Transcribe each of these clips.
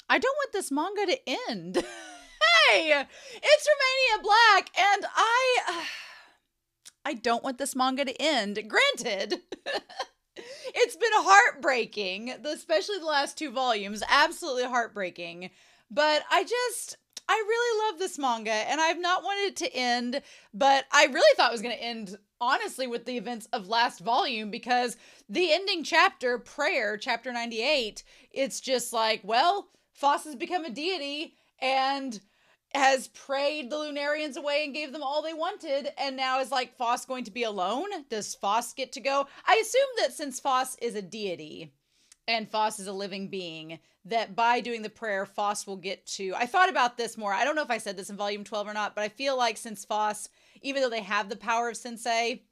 I don't want this manga to end. Hey, it's Romania Black, and I don't want this manga to end. Granted, it's been heartbreaking, especially the last 2 volumes, absolutely heartbreaking. But I really love this manga, and I've not wanted it to end, but I really thought it was going to end, honestly, with the events of last volume, because the ending chapter, Prayer, chapter 98, it's just like, well, Phos has become a deity, and has prayed the Lunarians away and gave them all they wanted, and now is like Phos going to be alone? Does Phos get to go? I assume that since Phos is a deity and Phos is a living being, that by doing the prayer, Phos will get to... I thought about this more. I don't know if I said this in volume 12 or not, but I feel like since Phos, even though they have the power of Sensei,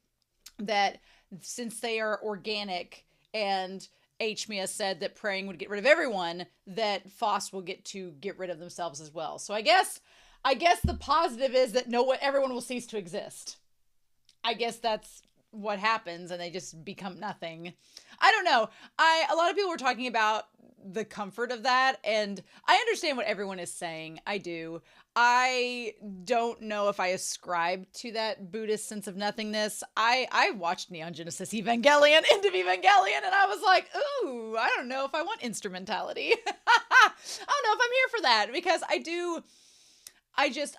that since they are organic and Aechmea said that praying would get rid of everyone, that Phos will get to get rid of themselves as well. So I guess the positive is that everyone will cease to exist. I guess that's what happens, and they just become nothing. I don't know. A lot of people were talking about the comfort of that, and I understand what everyone is saying. I do. I don't know if I ascribe to that Buddhist sense of nothingness. I watched Neon Genesis Evangelion, End of Evangelion, and I was like, ooh, I don't know if I want instrumentality. I don't know if I'm here for that, because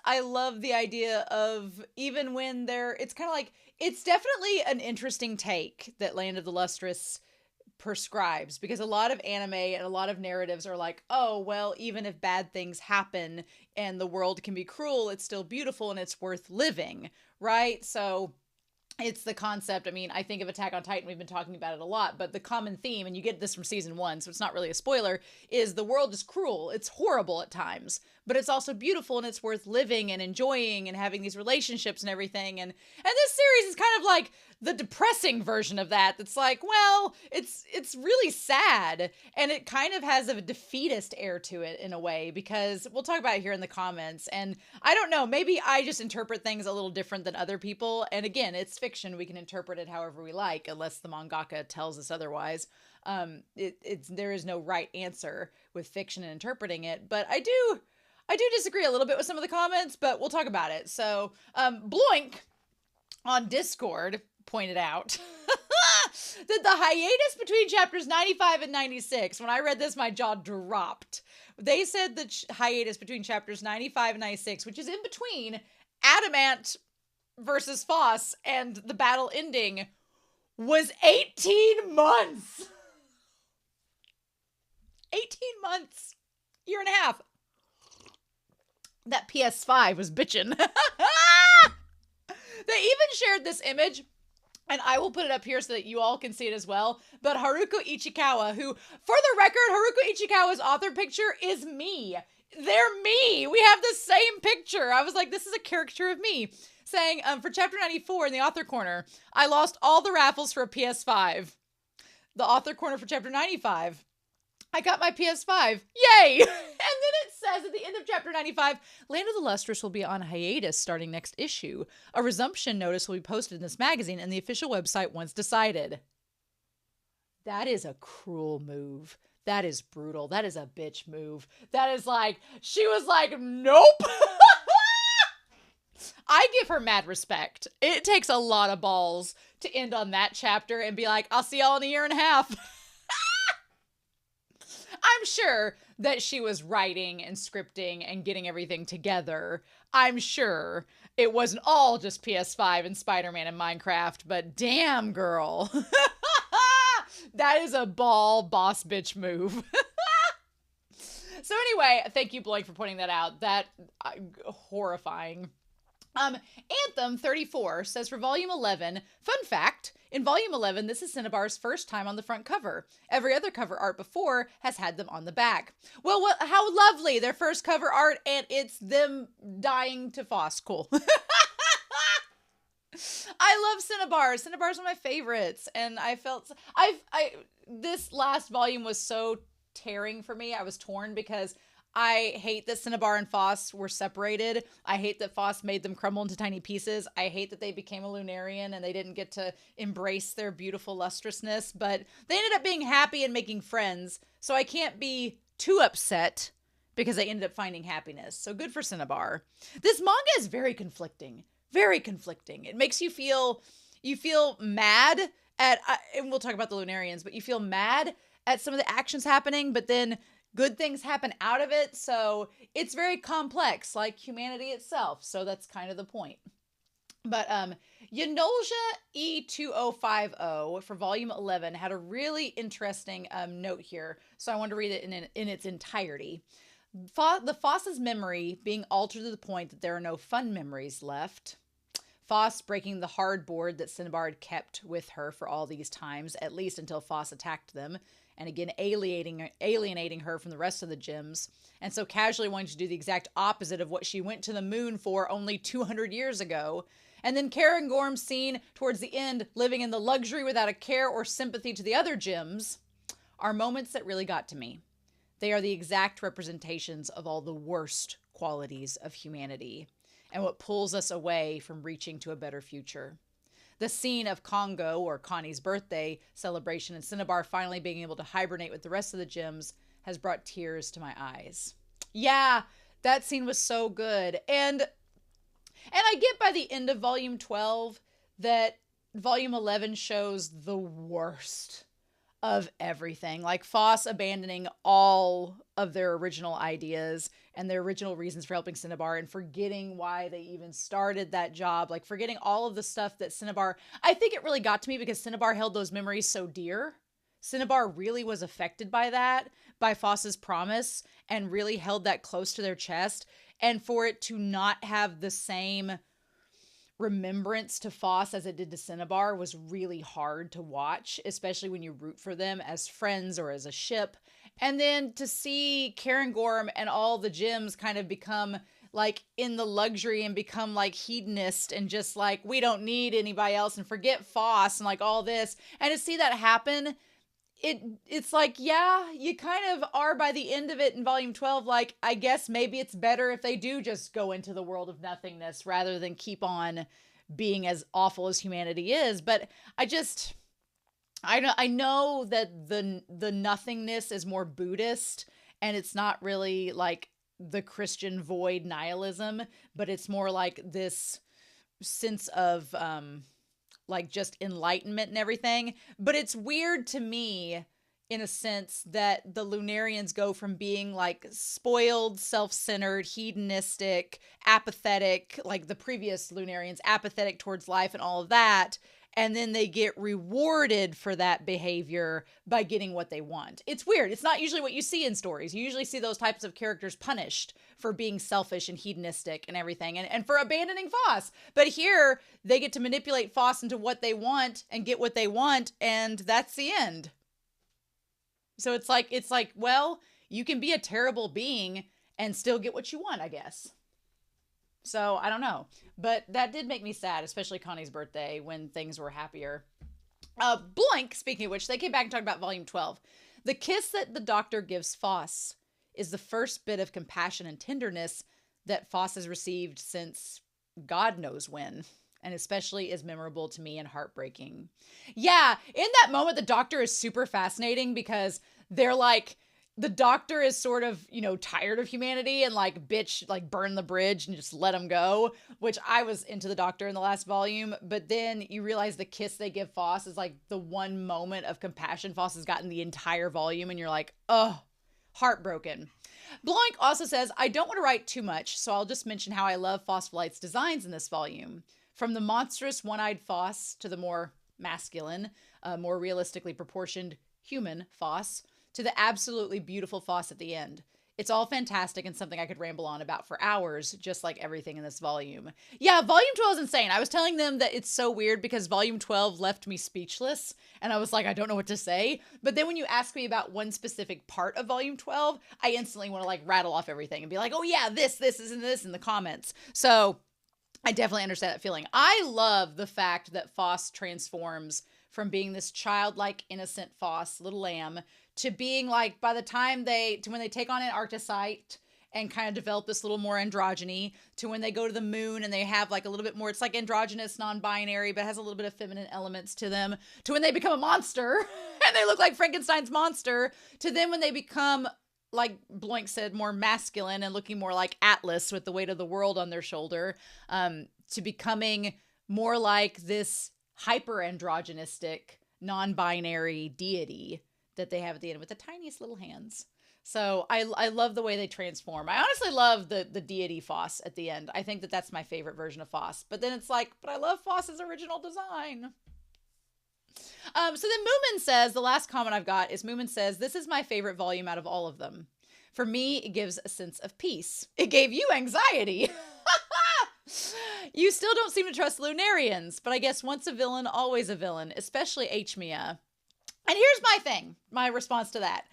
I love the idea of, even when it's kind of like, it's definitely an interesting take that Land of the Lustrous prescribes, because a lot of anime and a lot of narratives are like, oh, well, even if bad things happen and the world can be cruel, it's still beautiful and it's worth living, right? So it's the concept. I mean, I think of Attack on Titan, we've been talking about it a lot, but the common theme, and you get this from season 1, so it's not really a spoiler, is the world is cruel. It's horrible at times, but it's also beautiful and it's worth living and enjoying and having these relationships and everything. And this series is kind of like the depressing version of that. That's like, well, it's really sad, and it kind of has a defeatist air to it in a way, because we'll talk about it here in the comments. And I don't know, maybe I just interpret things a little different than other people. And again, it's fiction. We can interpret it however we like, unless the mangaka tells us otherwise. There is no right answer with fiction and interpreting it, but I do disagree a little bit with some of the comments, but we'll talk about it. So, Bloink on Discord pointed out that the hiatus between chapters 95 and 96, when I read this, my jaw dropped. They said the hiatus between chapters 95 and 96, which is in between Adamant versus Phos and the battle ending, was 18 months. 18 months. Year and a half. That PS5 was bitchin'. They even shared this image, and I will put it up here so that you all can see it as well. But Haruko Ichikawa, who, for the record, Haruko Ichikawa's author picture is me. They're me. We have the same picture. I was like, this is a caricature of me. Saying, for chapter 94 in the author corner, I lost all the raffles for a PS5. The author corner for chapter 95, I got my PS5. Yay! And then it says at the end of chapter 95, Land of the Lustrous will be on hiatus starting next issue. A resumption notice will be posted in this magazine and the official website once decided. That is a cruel move. That is brutal. That is a bitch move. That is like, she was like, nope. I give her mad respect. It takes a lot of balls to end on that chapter and be like, I'll see y'all in a year and a half. I'm sure that she was writing and scripting and getting everything together. I'm sure it wasn't all just PS5 and Spider-Man and Minecraft, but damn, girl. That is a boss bitch move. So anyway, thank you, Blake, for pointing that out. That horrifying. Anthem 34 says for volume 11, fun fact, in volume 11, this is Cinnabar's first time on the front cover. Every other cover art before has had them on the back. Well, how lovely, their first cover art, and it's them dying to Phos. Cool. I love Cinnabar. Cinnabar's one of my favorites, and this last volume was so tearing for me. I was torn because I hate that Cinnabar and Phos were separated. I hate that Phos made them crumble into tiny pieces. I hate that they became a Lunarian and they didn't get to embrace their beautiful lustrousness, but they ended up being happy and making friends, so I can't be too upset because they ended up finding happiness. So good for Cinnabar. This manga is very conflicting. Very conflicting. It makes you feel mad at, and we'll talk about the Lunarians, but you feel mad at some of the actions happening, but then good things happen out of it. So it's very complex, like humanity itself. So that's kind of the point. But Yanolja E2050 for volume 11 had a really interesting note here. So I want to read it in its entirety. The Phos's memory being altered to the point that there are no fun memories left. Phos breaking the hard board that Cinnabar had kept with her for all these times, at least until Phos attacked them, and again alienating her from the rest of the gems, and so casually wanting to do the exact opposite of what she went to the moon for only 200 years ago. And then Cairngorm's scene towards the end, living in the luxury without a care or sympathy to the other gems, are moments that really got to me. They are the exact representations of all the worst qualities of humanity and what pulls us away from reaching to a better future. The scene of Congo, or Connie's birthday celebration, and Cinnabar finally being able to hibernate with the rest of the gems has brought tears to my eyes. Yeah, that scene was so good. And I get by the end of volume 12 that volume 11 shows the worst of everything. Like Phos abandoning all of their original ideas and their original reasons for helping Cinnabar, and forgetting why they even started that job. Like forgetting all of the stuff that Cinnabar... I think it really got to me because Cinnabar held those memories so dear. Cinnabar really was affected by that, by Phos's promise, and really held that close to their chest. And for it to not have the same remembrance to Phos as it did to Cinnabar was really hard to watch, especially when you root for them as friends or as a ship. And then to see Cairngorm and all the gems kind of become like in the luxury and become like hedonist and just like, we don't need anybody else and forget Phos and like all this. And to see that happen, it's like, yeah, you kind of are by the end of it in volume 12. Like, I guess maybe it's better if they do just go into the world of nothingness rather than keep on being as awful as humanity is. But I know that the nothingness is more Buddhist, and it's not really like the Christian void nihilism, but it's more like this sense of like just enlightenment and everything. But it's weird to me in a sense that the Lunarians go from being like spoiled, self-centered, hedonistic, apathetic, like the previous Lunarians, apathetic towards life and all of that, and then they get rewarded for that behavior by getting what they want. It's weird. It's not usually what you see in stories. You usually see those types of characters punished for being selfish and hedonistic and everything, and for abandoning Phos. But here, they get to manipulate Phos into what they want and get what they want, and that's the end. So it's like, well, you can be a terrible being and still get what you want, I guess. So I don't know, but that did make me sad, especially Connie's birthday when things were happier. Blank, speaking of which, they came back and talked about volume 12. The kiss that the doctor gives Phos is the first bit of compassion and tenderness that Phos has received since God knows when, and especially is memorable to me and heartbreaking. Yeah, in that moment, the doctor is super fascinating because they're like, the doctor is sort of, tired of humanity and like, bitch, like burn the bridge and just let him go, which I was into the doctor in the last volume. But then you realize the kiss they give Phos is like the one moment of compassion Phos has gotten the entire volume. And you're like, oh, heartbroken. Blank also says, I don't want to write too much, so I'll just mention how I love Phospholite's designs in this volume. From the monstrous one-eyed Phos to the more masculine, more realistically proportioned human Phos, to the absolutely beautiful Phos at the end. It's all fantastic and something I could ramble on about for hours, just like everything in this volume. Yeah, volume 12 is insane. I was telling them that it's so weird because volume 12 left me speechless, and I was like, I don't know what to say. But then when you ask me about one specific part of volume 12, I instantly want to like rattle off everything and be like, oh yeah, this and this in the comments. So I definitely understand that feeling. I love the fact that Phos transforms from being this childlike, innocent Phos, little lamb, to being like, by the time when they take on an Arcticite and kind of develop this little more androgyny, to when they go to the moon and they have like a little bit more, it's like androgynous, non-binary, but has a little bit of feminine elements to them, to when they become a monster and they look like Frankenstein's monster, to then when they become like Bloink said, more masculine and looking more like Atlas with the weight of the world on their shoulder, to becoming more like this hyper-androgynistic, non-binary deity that they have at the end with the tiniest little hands. So I love the way they transform. I honestly love the deity Phos at the end. I think that that's my favorite version of Phos. But then it's like, but I love Phos's original design. So then Moomin says, the last comment I've got is Moomin says, this is my favorite volume out of all of them. For me, it gives a sense of peace. It gave you anxiety. You still don't seem to trust Lunarians, but I guess once a villain, always a villain, especially Aechmea. And here's my thing, my response to that.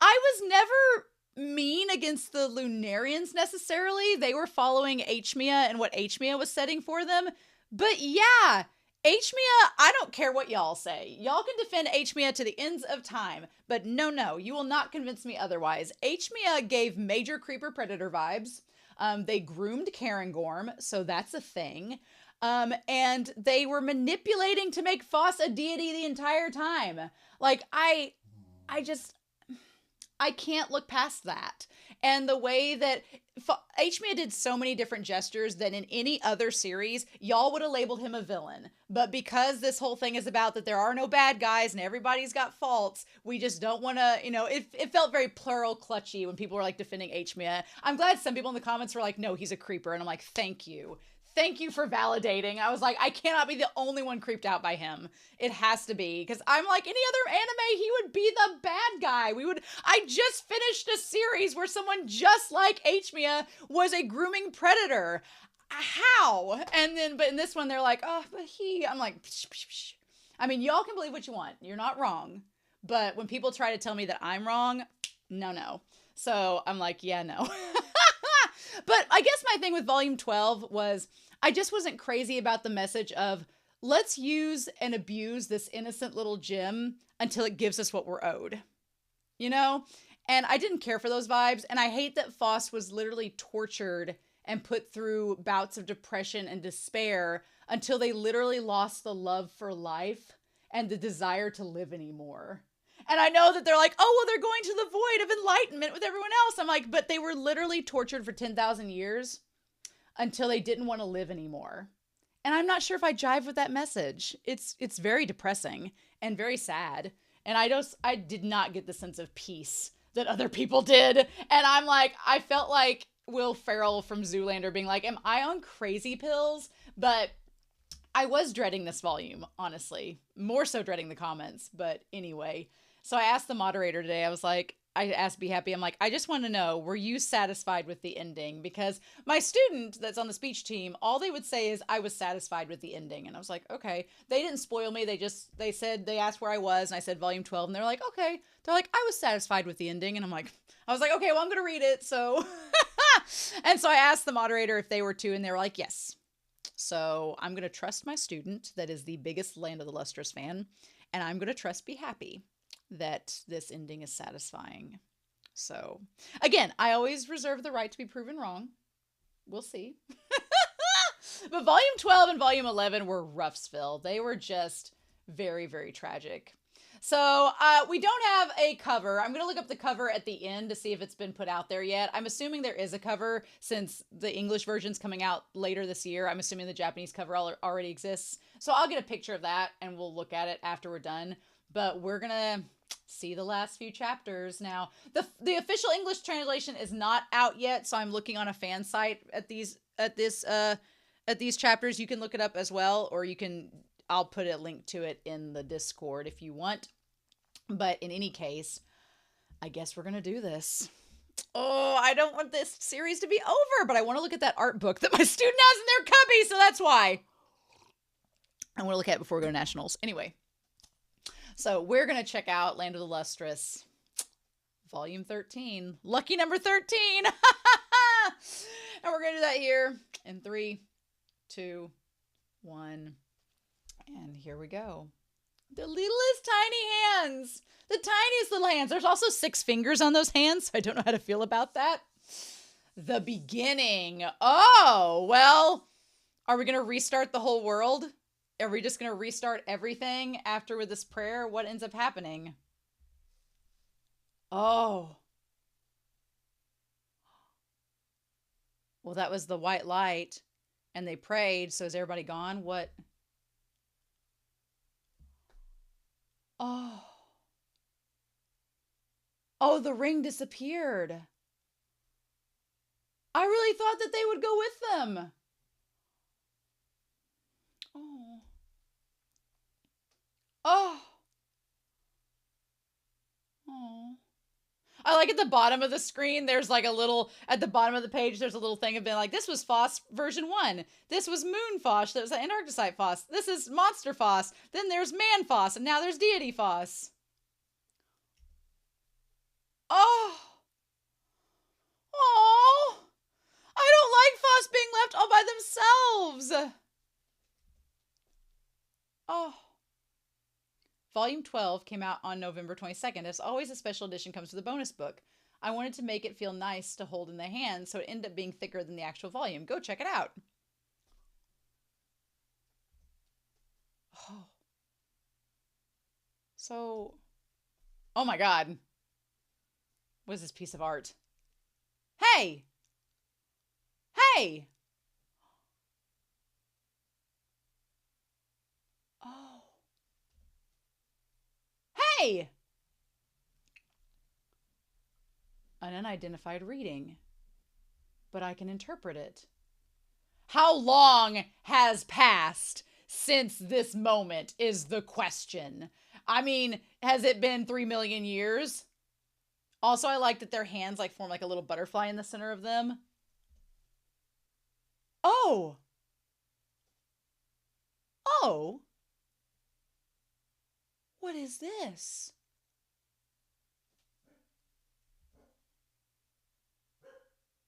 I was never mean against the Lunarians necessarily. They were following Aechmea and what Aechmea was setting for them. But yeah, Aechmea, I don't care what y'all say. Y'all can defend Aechmea to the ends of time. But no, you will not convince me otherwise. Aechmea gave major creeper predator vibes. They groomed Cairngorm, so that's a thing. And they were manipulating to make Phos a deity the entire time. Like, I can't look past that. And the way that Aechmea did so many different gestures that in any other series, y'all would have labeled him a villain. But because this whole thing is about that there are no bad guys and everybody's got faults, we just don't want to, it felt very plural clutchy when people were like defending Aechmea. I'm glad some people in the comments were like, no, he's a creeper. And I'm like, thank you. Thank you for validating. I was like, I cannot be the only one creeped out by him. It has to be. Because I'm like, any other anime, he would be the bad guy. I just finished a series where someone just like Aechmea was a grooming predator. How? But in this one, they're like, oh, but I'm like, psh, psh, psh. I mean, y'all can believe what you want. You're not wrong. But when people try to tell me that I'm wrong, no. So I'm like, yeah, no. But I guess my thing with volume 12 was I just wasn't crazy about the message of let's use and abuse this innocent little gem until it gives us what we're owed, And I didn't care for those vibes. And I hate that Phos was literally tortured and put through bouts of depression and despair until they literally lost the love for life and the desire to live anymore. And I know that they're like, oh, well, they're going to the void of enlightenment with everyone else. I'm like, but they were literally tortured for 10,000 years until they didn't want to live anymore. And I'm not sure if I jive with that message. It's very depressing and very sad. And I did not get the sense of peace that other people did. And I'm like, I felt like Will Ferrell from Zoolander being like, am I on crazy pills? But I was dreading this volume, honestly. More so dreading the comments. But anyway. So I asked the moderator today, I asked Be Happy, I'm like, I just want to know, were you satisfied with the ending? Because my student that's on the speech team, all they would say is I was satisfied with the ending. And I was like, okay. They didn't spoil me. They asked where I was and I said volume 12 and they're like, okay. They're like, I was satisfied with the ending. And I was like, okay, well, I'm going to read it. So, and so I asked the moderator if they were too and they were like, yes. So I'm going to trust my student that is the biggest Land of the Lustrous fan. And I'm going to trust Be Happy that this ending is satisfying. So, again, I always reserve the right to be proven wrong. We'll see. But volume 12 and volume 11 were roughsville. They were just very, very tragic. So, we don't have a cover. I'm going to look up the cover at the end to see if it's been put out there yet. I'm assuming there is a cover since the English version's coming out later this year. I'm assuming the Japanese cover already exists. So I'll get a picture of that and we'll look at it after we're done. But we're going to see the last few chapters. Now, the official English translation is not out yet, so I'm looking on a fan site at these chapters. You can look it up as well, or I'll put a link to it in the Discord if you want. But in any case, I guess we're going to do this. Oh, I don't want this series to be over, but I want to look at that art book that my student has in their cubby, so that's why. I want to look at it before we go to nationals. Anyway. So we're going to check out Land of the Lustrous, volume 13, lucky number 13. And we're going to do that here in 3, 2, 1. And here we go. The littlest tiny hands, the tiniest little hands. There's also 6 fingers on those hands. So I don't know how to feel about that. The beginning. Oh, well, are we going to restart the whole world? Are we just going to restart everything after with this prayer? What ends up happening? Oh. Well, that was the white light. And they prayed. So is everybody gone? What? Oh. Oh, the ring disappeared. I really thought that they would go with them. Oh. Oh. Oh. I like at the bottom of the screen, there's like a little, at the bottom of the page, there's a little thing of being like, this was Phos version 1. This was Moon Phos. That was the Antarcticite Phos. This is Monster Phos. Then there's Man Phos. And now there's Deity Phos. Oh. Oh. I don't like Phos being left all by themselves. Oh. Volume 12 came out on November 22nd. As always, a special edition comes with a bonus book. I wanted to make it feel nice to hold in the hand, so it ended up being thicker than the actual volume. Go check it out. Oh. So, oh my God. What is this piece of art? Hey! Hey! Oh. Hey! An unidentified reading. But I can interpret it. How long has passed since this moment is the question. I mean, has it been 3 million years? Also, I like that their hands like form like a little butterfly in the center of them. Oh. Oh. What is this?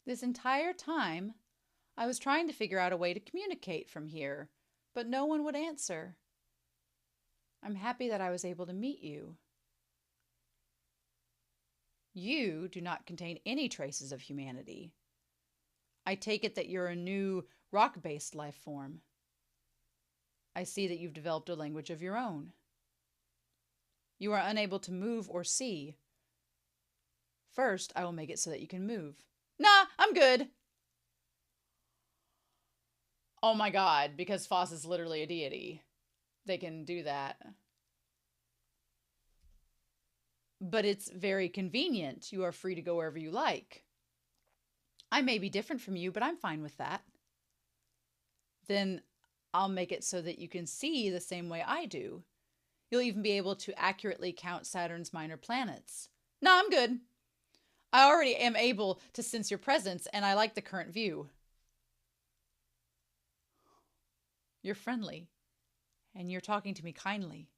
This entire time, I was trying to figure out a way to communicate from here, but no one would answer. I'm happy that I was able to meet you. You do not contain any traces of humanity. I take it that you're a new rock-based life form. I see that you've developed a language of your own. You are unable to move or see. First, I will make it so that you can move. Nah, I'm good. Oh my God, because Phos is literally a deity. They can do that. But it's very convenient. You are free to go wherever you like. I may be different from you, but I'm fine with that. Then I'll make it so that you can see the same way I do. You'll even be able to accurately count Saturn's minor planets. No, I'm good. I already am able to sense your presence, and I like the current view. You're friendly, and you're talking to me kindly.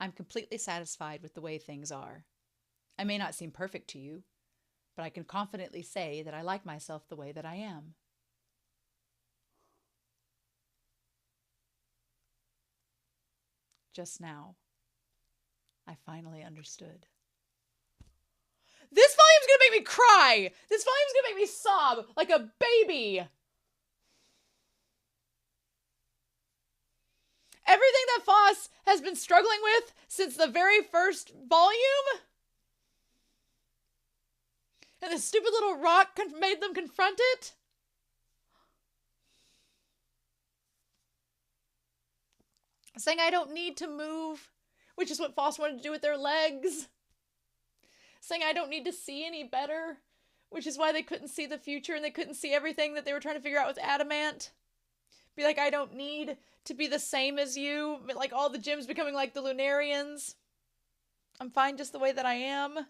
I'm completely satisfied with the way things are. I may not seem perfect to you, but I can confidently say that I like myself the way that I am. Just now, I finally understood. This volume's gonna make me cry! This volume's gonna make me sob like a baby! Everything that Phos has been struggling with since the very first volume? And this stupid little rock made them confront it? Saying I don't need to move, which is what Phos wanted to do with their legs. Saying I don't need to see any better, which is why they couldn't see the future and they couldn't see everything that they were trying to figure out with adamant. Be like, I don't need to be the same as you, like all the gems becoming like the Lunarians. I'm fine just the way that I am. I'm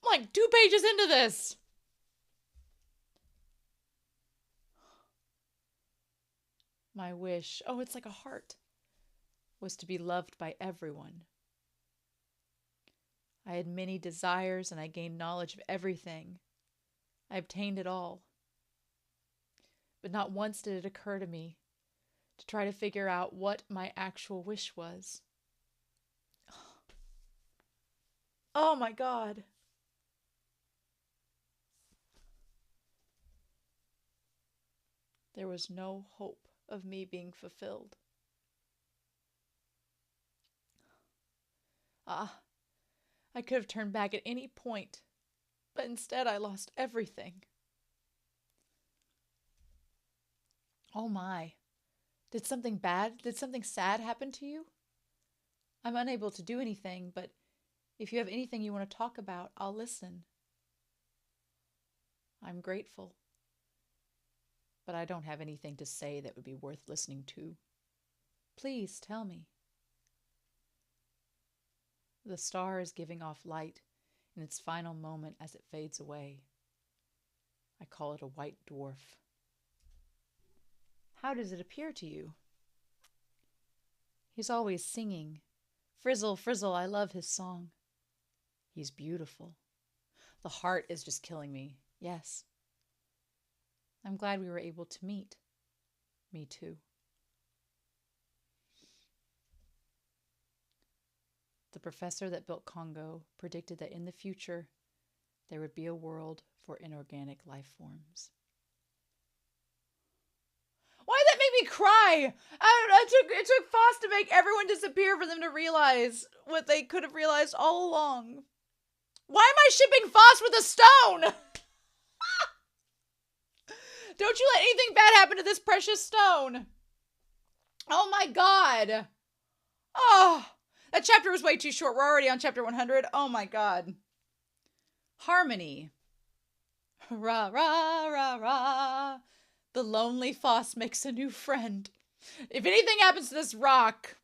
like 2 pages into this. My wish, oh, it's like a heart, was to be loved by everyone. I had many desires and I gained knowledge of everything. I obtained it all. But not once did it occur to me to try to figure out what my actual wish was. Oh my God. There was no hope of me being fulfilled. I could have turned back at any point, but instead I lost everything. Oh my. Did something sad happen to you? I'm unable to do anything, but if you have anything you want to talk about, I'll listen. I'm grateful, but I don't have anything to say that would be worth listening to. Please tell me. The star is giving off light in its final moment as it fades away. I call it a white dwarf. How does it appear to you? He's always singing. Frizzle, frizzle, I love his song. He's beautiful. The heart is just killing me. Yes. I'm glad we were able to meet. Me too. The professor that built Congo predicted that in the future there would be a world for inorganic life forms. Why did that make me cry? It took Phos to make everyone disappear for them to realize what they could have realized all along. Why am I shipping Phos with a stone? Don't you let anything bad happen to this precious stone. Oh my god. Oh, that chapter was way too short. We're already on chapter 100. Oh my god. Harmony. Rah, rah, rah, rah. The lonely Phos makes a new friend. If anything happens to this rock,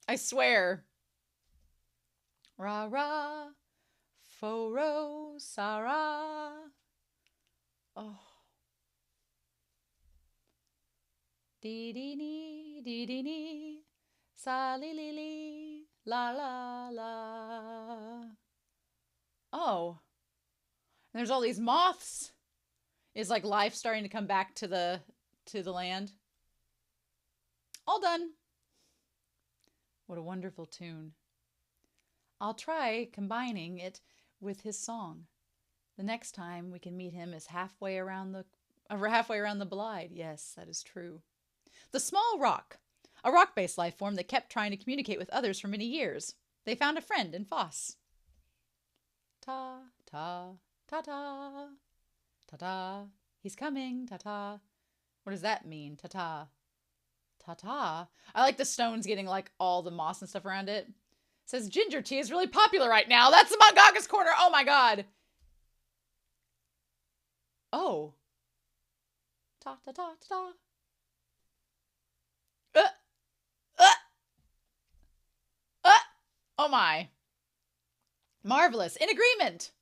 I swear. Rah, rah. Foro, Sarah. Oh. Dee-dee-nee, dee-dee-nee. Sa-li-li-li, la-la-la. Oh. And there's all these moths. Is like life starting to come back to the land? All done. What a wonderful tune. I'll try combining it with his song. The next time we can meet him is halfway around the Blide. Yes, that is true. The small rock. A rock-based life form that kept trying to communicate with others for many years. They found a friend in Phos. Ta, ta, ta, ta. Ta-ta. He's coming. Ta-ta. What does that mean? Ta-ta. Ta-ta. I like the stones getting like all the moss and stuff around it. It says ginger tea is really popular right now. That's the Mangaka's Corner. Oh my god. Oh. Ta-ta-ta-ta-ta. Oh my. Marvelous. In agreement.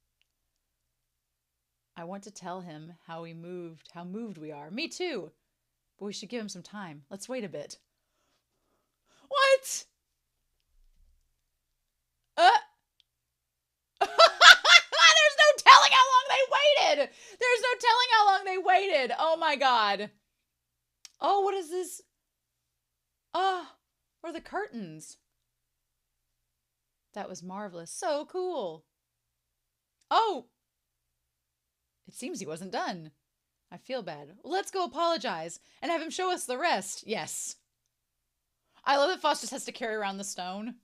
I want to tell him how moved we are. Me too. But we should give him some time. Let's wait a bit. What? There's no telling how long they waited. There's no telling how long they waited. Oh my god. Oh, what is this? Oh, what are the curtains? That was marvelous. So cool. Oh. It seems he wasn't done. I feel bad. Well, let's go apologize and have him show us the rest. Yes. I love that Phos just has to carry around the stone.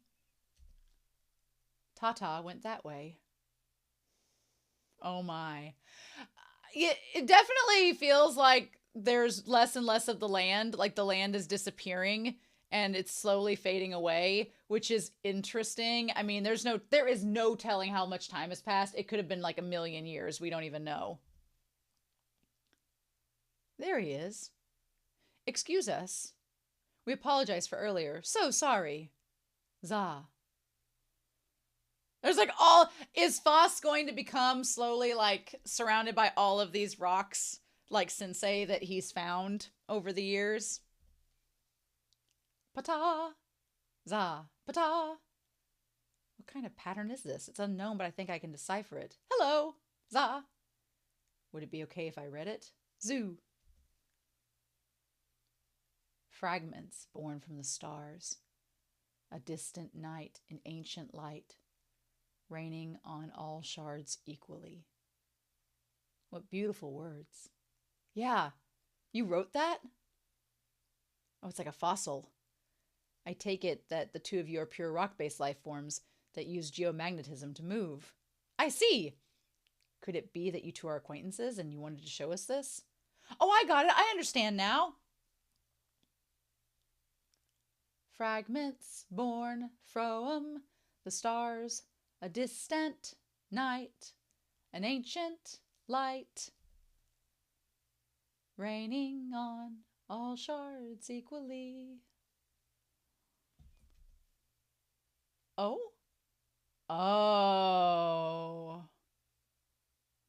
Tata went that way. Oh my. It definitely feels like there's less and less of the land. Like the land is disappearing and it's slowly fading away, which is interesting. I mean, there is no telling how much time has passed. It could have been like 1,000,000 years. We don't even know. There he is. Excuse us. We apologize for earlier. So sorry. Za. There's like is Phos going to become slowly like surrounded by all of these rocks like sensei that he's found over the years? Pata. Za. Pata. What kind of pattern is this? It's unknown, but I think I can decipher it. Hello. Za. Would it be okay if I read it? Zoo. Fragments born from the stars. A distant night in ancient light. Raining on all shards equally. What beautiful words. Yeah. You wrote that? Oh, it's like a fossil. I take it that the two of you are pure rock-based life forms that use geomagnetism to move. I see. Could it be that you two are acquaintances and you wanted to show us this? Oh, I got it. I understand now. Fragments born from the stars, a distant night, an ancient light, raining on all shards equally. Oh? Oh.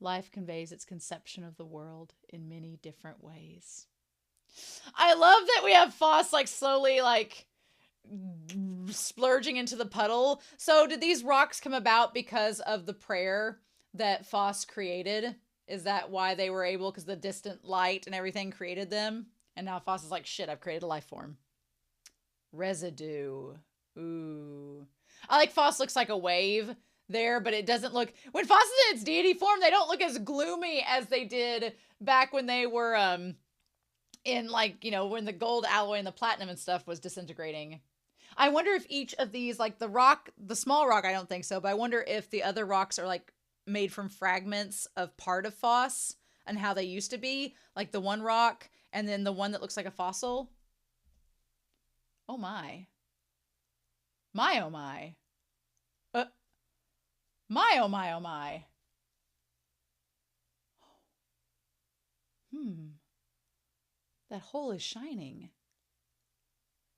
Life conveys its conception of the world in many different ways. I love that we have Phos like slowly like splurging into the puddle. So did these rocks come about because of the prayer that Phos created? Is that why they were able, because the distant light and everything created them? And now Phos is like, shit, I've created a life form. Residue. Ooh. I like Phos looks like a wave there, but it doesn't look, when Phos is in its deity form, they don't look as gloomy as they did back when they were in like, you know, when the gold alloy and the platinum and stuff was disintegrating. I wonder if each of these, like the rock, the small rock, I don't think so, but I wonder if the other rocks are like made from fragments of part of Phos and how they used to be, like the one rock and then the one that looks like a fossil. Oh my. My oh my. My oh my oh my. That hole is shining.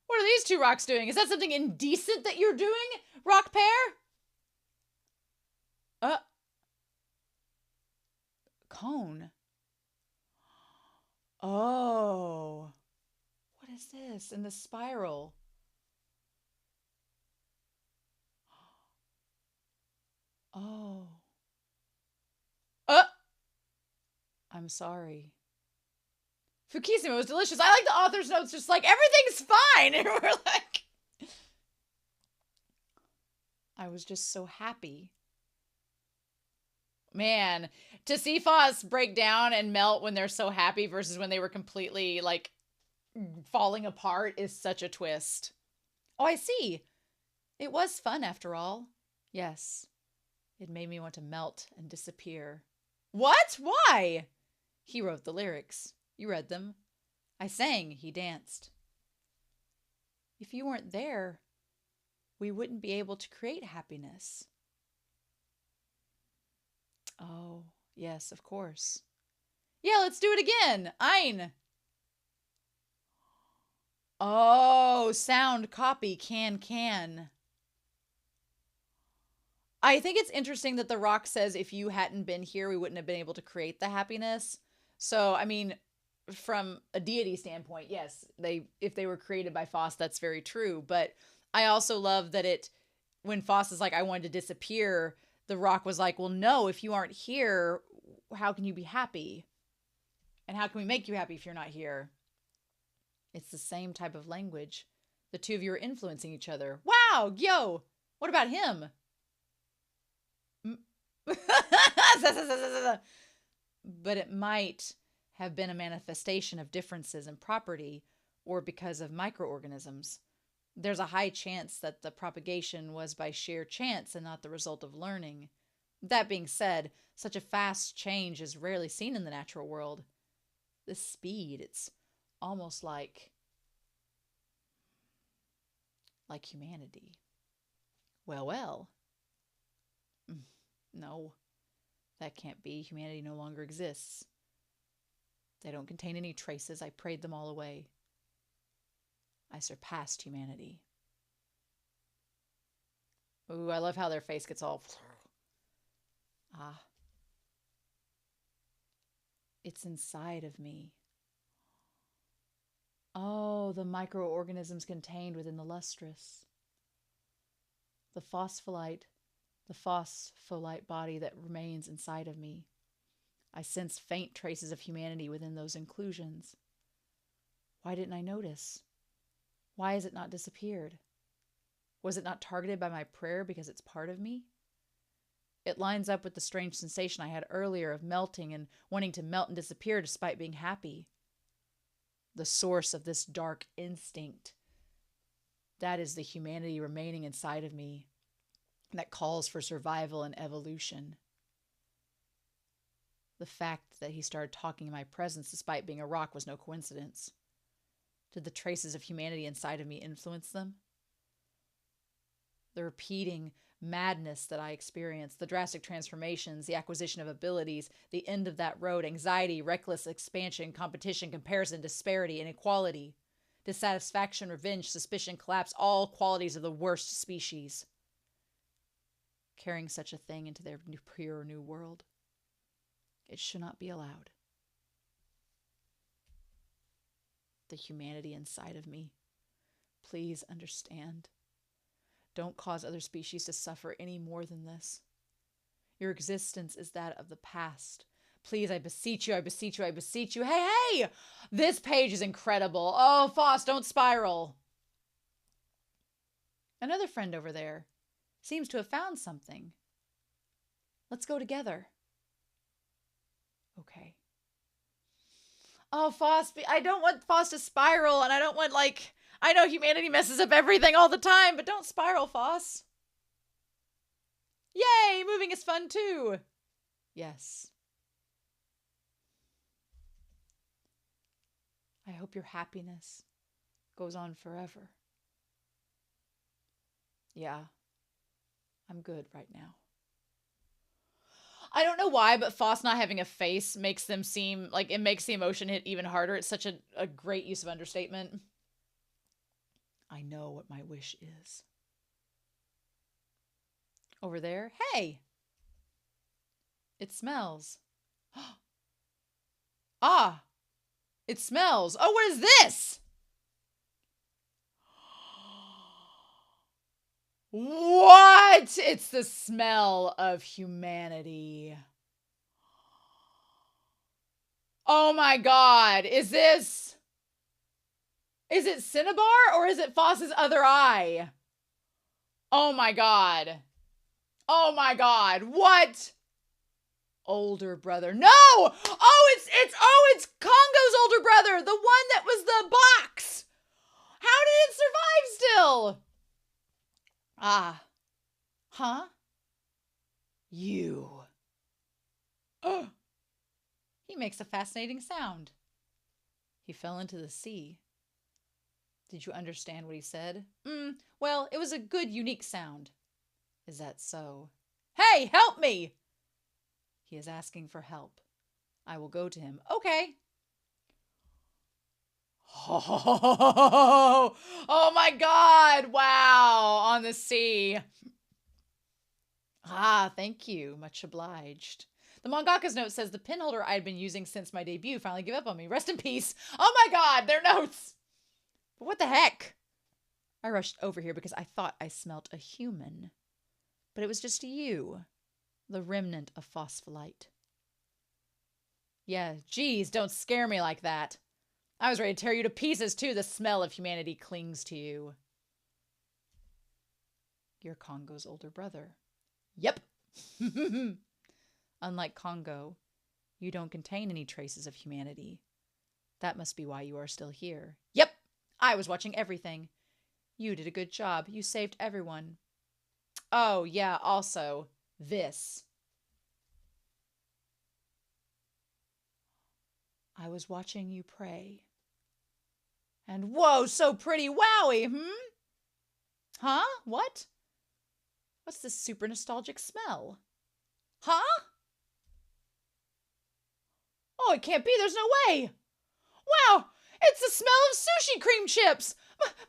What are these two rocks doing? Is that something indecent that you're doing, rock pair? Cone. Oh. What is this in the spiral? Oh. I'm sorry. Fukissimo was delicious. I like the author's notes, just like, everything's fine. And we're like, I was just so happy. Man, to see Phos break down and melt when they're so happy versus when they were completely, like, falling apart is such a twist. Oh, I see. It was fun after all. Yes. It made me want to melt and disappear. What? Why? He wrote the lyrics. You read them. I sang, he danced. If you weren't there, we wouldn't be able to create happiness. Oh, yes, of course. Yeah, let's do it again. Ein. Oh, sound, copy, can. I think it's interesting that the rock says if you hadn't been here, we wouldn't have been able to create the happiness. So, I mean, from a deity standpoint, yes, if they were created by Phos, that's very true. But I also love that when Phos is like, I wanted to disappear, the rock was like, well, no, if you aren't here, how can you be happy? And how can we make you happy if you're not here? It's the same type of language. The two of you are influencing each other. Wow, yo, what about him? But it might have been a manifestation of differences in property or because of microorganisms. There's a high chance that the propagation was by sheer chance and not the result of learning. That being said, such a fast change is rarely seen in the natural world. The speed, it's almost like humanity. Well. No, that can't be. Humanity no longer exists. They don't contain any traces. I prayed them all away. I surpassed humanity. Ooh, I love how their face gets all... It's inside of me. Oh, the microorganisms contained within the lustrous. The phospholite body that remains inside of me. I sense faint traces of humanity within those inclusions. Why didn't I notice? Why has it not disappeared? Was it not targeted by my prayer because it's part of me? It lines up with the strange sensation I had earlier of melting and wanting to melt and disappear despite being happy. The source of this dark instinct. That is the humanity remaining inside of me. that calls for survival and evolution. The fact that he started talking in my presence despite being a rock was no coincidence. Did the traces of humanity inside of me influence them? The repeating madness that I experienced, the drastic transformations, the acquisition of abilities, the end of that road, anxiety, reckless expansion, competition, comparison, disparity, inequality, dissatisfaction, revenge, suspicion, collapse, all qualities of the worst species. Carrying such a thing into their pure new world. It should not be allowed. The humanity inside of me, please understand. Don't cause other species to suffer any more than this. Your existence is that of the past. Please, I beseech you, I beseech you, I beseech you. Hey, hey! This page is incredible. Oh, Phos, don't spiral. Another friend over there seems to have found something. Let's go together. Okay. Oh, Phos, I don't want Phos to spiral, and I don't want, I know humanity messes up everything all the time, but don't spiral, Phos. Yay, moving is fun too. Yes. I hope your happiness goes on forever. Yeah, I'm good right now. I don't know why, but Phos not having a face makes them seem like it makes the emotion hit even harder. It's such a great use of understatement. I know what my wish is. Over there, hey! It smells. Ah! It smells. Oh, what is this? What? It's the smell of humanity. Oh my God. Is it Cinnabar or is it Phos's other eye? Oh my God. Oh my God. What? Older brother. No! It's Congo's older brother. The one that was the box. How did it survive still? Ah. Huh? You. Oh. He makes a fascinating sound. He fell into the sea. Did you understand what he said? Well, it was a good, unique sound. Is that so? Hey, help me! He is asking for help. I will go to him. Okay. Oh my God. Wow. On the sea. Ah, thank you. Much obliged. The mangaka's note says the pin holder I had been using since my debut finally gave up on me. Rest in peace. Oh my God. Their notes. But what the heck? I rushed over here because I thought I smelt a human. But it was just you. The remnant of phospholite. Yeah, geez, don't scare me like that. I was ready to tear you to pieces, too. The smell of humanity clings to you. You're Congo's older brother. Yep. Unlike Congo, you don't contain any traces of humanity. That must be why you are still here. Yep. I was watching everything. You did a good job. You saved everyone. Oh, yeah, also, this. I was watching you pray. And whoa, so pretty, wowie, Huh? What? What's this super nostalgic smell? Huh? Oh, it can't be, there's no way. Wow, it's the smell of sushi cream chips.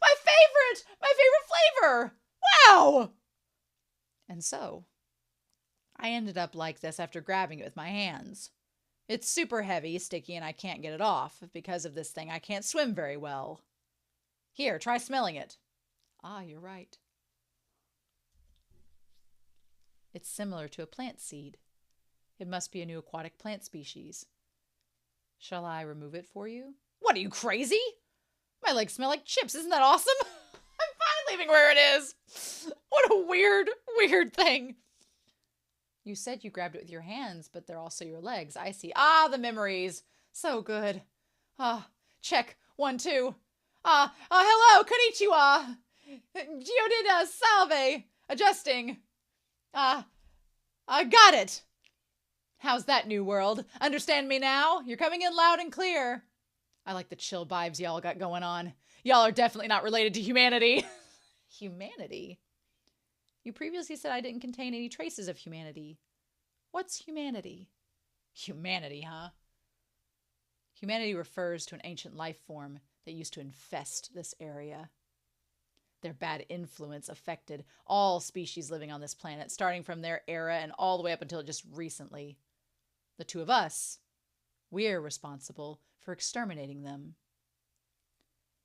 My favorite flavor. Wow. And so, I ended up like this after grabbing it with my hands. It's super heavy, sticky, and I can't get it off. Because of this thing, I can't swim very well. Here, try smelling it. Ah, you're right. It's similar to a plant seed. It must be a new aquatic plant species. Shall I remove it for you? What, are you crazy? My legs smell like chips. Isn't that awesome? I'm fine leaving where it is. What a weird thing. You said you grabbed it with your hands, but they're also your legs. I see. Ah, the memories. So good. Ah, check. 1, 2. Hello, konnichiwa. Giodida salve. Adjusting. Ah, I got it. How's that, New World? Understand me now? You're coming in loud and clear. I like the chill vibes y'all got going on. Y'all are definitely not related to humanity. Humanity? You previously said I didn't contain any traces of humanity. What's humanity? Humanity, huh? Humanity refers to an ancient life form that used to infest this area. Their bad influence affected all species living on this planet, starting from their era and all the way up until just recently. The two of us, we're responsible for exterminating them.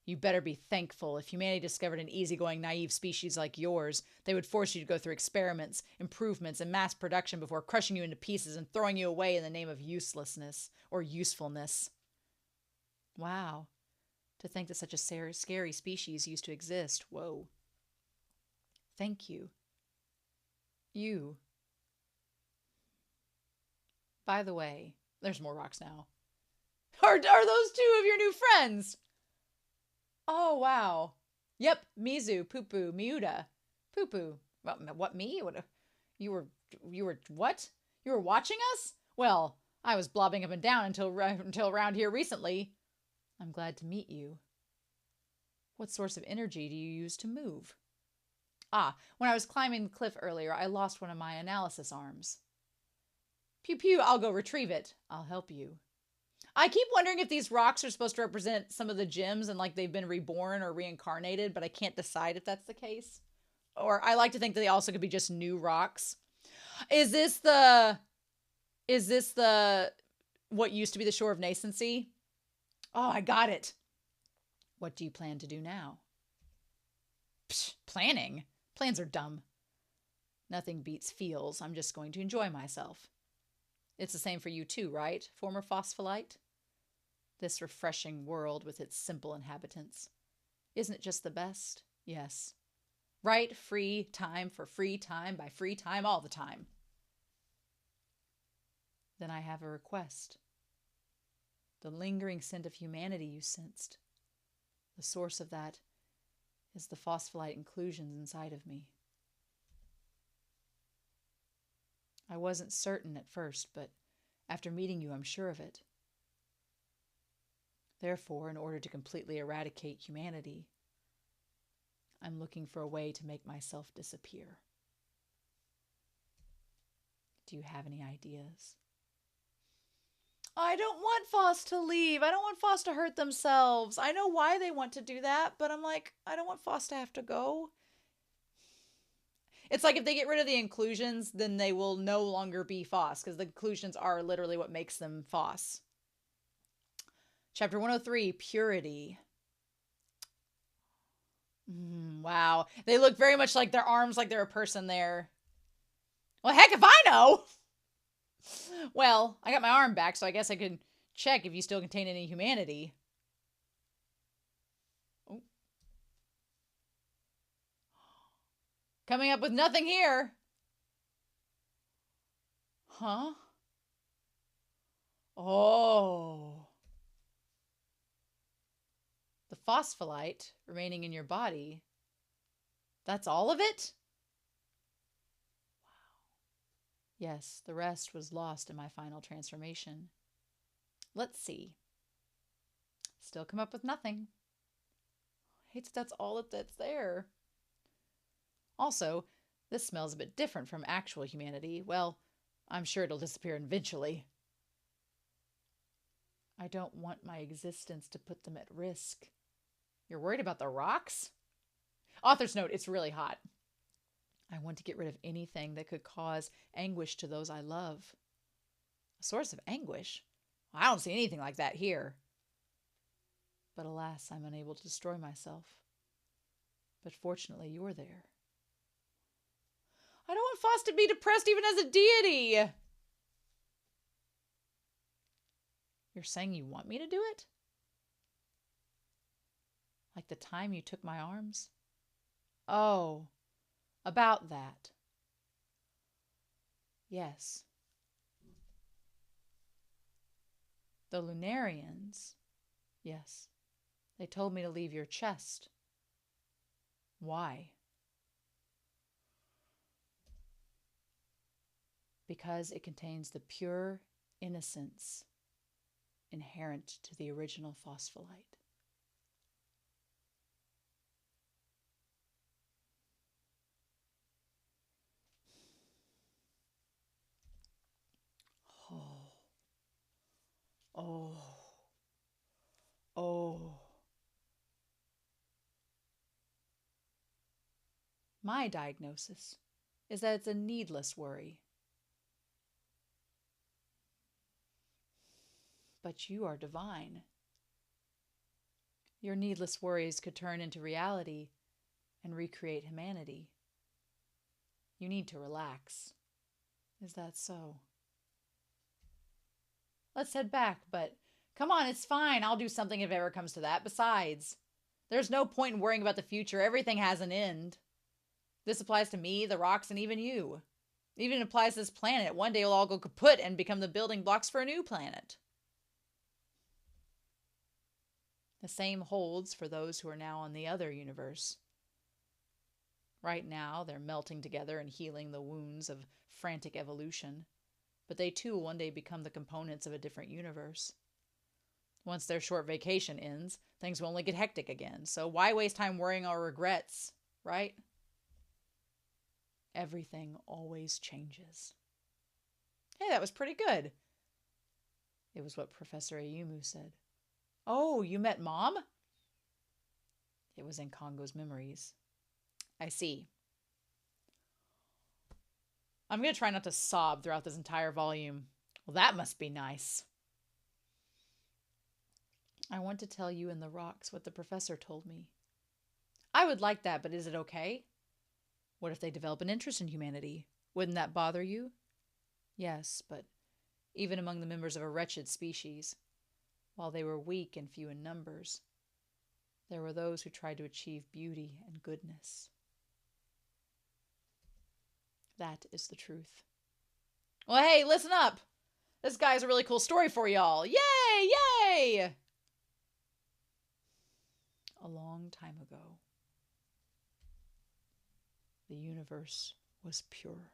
You better be thankful. If humanity discovered an easygoing, naive species like yours, they would force you to go through experiments, improvements, and mass production before crushing you into pieces and throwing you away in the name of uselessness or usefulness. Wow. To think that such a scary species used to exist. Whoa. Thank you. You. By the way, there's more rocks now. Are those two of your new friends? Oh, wow. Yep, Mizu, Poo-Poo, Miuta. Poo-Poo. What, me? You were what? You were watching us? Well, I was blobbing up and down until around here recently. I'm glad to meet you. What source of energy do you use to move? Ah, when I was climbing the cliff earlier, I lost one of my analysis arms. Pew pew, I'll go retrieve it. I'll help you. I keep wondering if these rocks are supposed to represent some of the gems and like they've been reborn or reincarnated, but I can't decide if that's the case. Or I like to think that they also could be just new rocks. Is this the what used to be the shore of nascency? Oh, I got it. What do you plan to do now? Psh, planning? Plans are dumb. Nothing beats feels. I'm just going to enjoy myself. It's the same for you too, right, former phospholite? This refreshing world with its simple inhabitants. Isn't it just the best? Yes. Right, free time for free time by free time all the time. Then I have a request. The lingering scent of humanity you sensed. The source of that is the phospholite inclusions inside of me. I wasn't certain at first, but after meeting you, I'm sure of it. Therefore, in order to completely eradicate humanity, I'm looking for a way to make myself disappear. Do you have any ideas? I don't want Phos to leave. I don't want Phos to hurt themselves. I know why they want to do that, but I'm like, I don't want Phos to have to go. It's like if they get rid of the inclusions, then they will no longer be Phos, because the inclusions are literally what makes them Phos. Chapter 103, Purity. Wow. They look very much like their arms, like they're a person there. Well, heck if I know! Well, I got my arm back, so I guess I could check if you still contain any humanity. Oh. Coming up with nothing here. Huh? Oh. The phospholite remaining in your body. That's all of it? Wow. Yes, the rest was lost in my final transformation. Let's see. Still come up with nothing. I hate that that's all that's there. Also, this smells a bit different from actual humanity. Well, I'm sure it'll disappear eventually. I don't want my existence to put them at risk. You're worried about the rocks? Author's note, it's really hot. I want to get rid of anything that could cause anguish to those I love. A source of anguish? I don't see anything like that here. But alas, I'm unable to destroy myself. But fortunately, you're there. I don't want Phos to be depressed even as a deity. You're saying you want me to do it? Like the time you took my arms? Oh, about that. Yes. The Lunarians? Yes. They told me to leave your chest. Why? because it contains the pure innocence inherent to the original phospholite. Oh, oh, oh. My diagnosis is that it's a needless worry. But you are divine. Your needless worries could turn into reality and recreate humanity. You need to relax. Is that so? Let's head back, but come on, it's fine. I'll do something if it ever comes to that. Besides, there's no point in worrying about the future. Everything has an end. This applies to me, the rocks, and even you. It even applies to this planet. One day we'll all go kaput and become the building blocks for a new planet. The same holds for those who are now in the other universe. Right now, they're melting together and healing the wounds of frantic evolution. But they too will one day become the components of a different universe. Once their short vacation ends, things will only get hectic again. So why waste time worrying our regrets, right? Everything always changes. Hey, that was pretty good. It was what Professor Ayumu said. Oh, you met Mom? It was in Congo's Memories. I see. I'm going to try not to sob throughout this entire volume. Well, that must be nice. I want to tell you in the rocks what the professor told me. I would like that, but is it okay? What if they develop an interest in humanity? Wouldn't that bother you? Yes, but even among the members of a wretched species, while they were weak and few in numbers, there were those who tried to achieve beauty and goodness. That is the truth. Well, hey, listen up. This guy has a really cool story for y'all. Yay, yay! A long time ago, the universe was pure.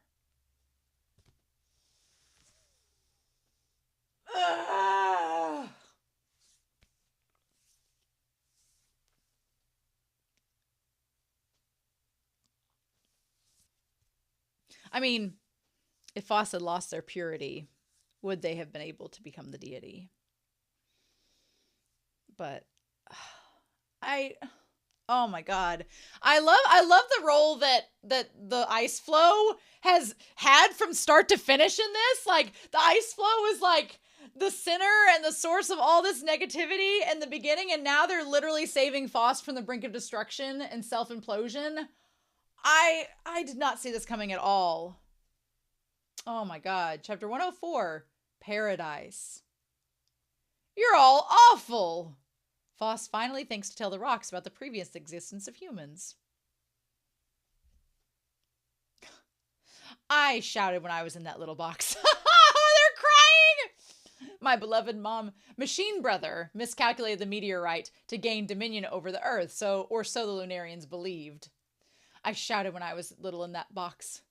I mean, if Phos had lost their purity, would they have been able to become the deity? But oh my god. I love the role that the ice flow has had from start to finish in this. Like, the ice flow is like the center and the source of all this negativity in the beginning, and now they're literally saving Phos from the brink of destruction and self-implosion. I did not see this coming at all. Oh my god. Chapter 104, Paradise. You're all awful. Phos finally thinks to tell the rocks about the previous existence of humans. I shouted when I was in that little box. They're crying! My beloved mom, machine brother, miscalculated the meteorite to gain dominion over the Earth, so the Lunarians believed. I shouted when I was little in that box.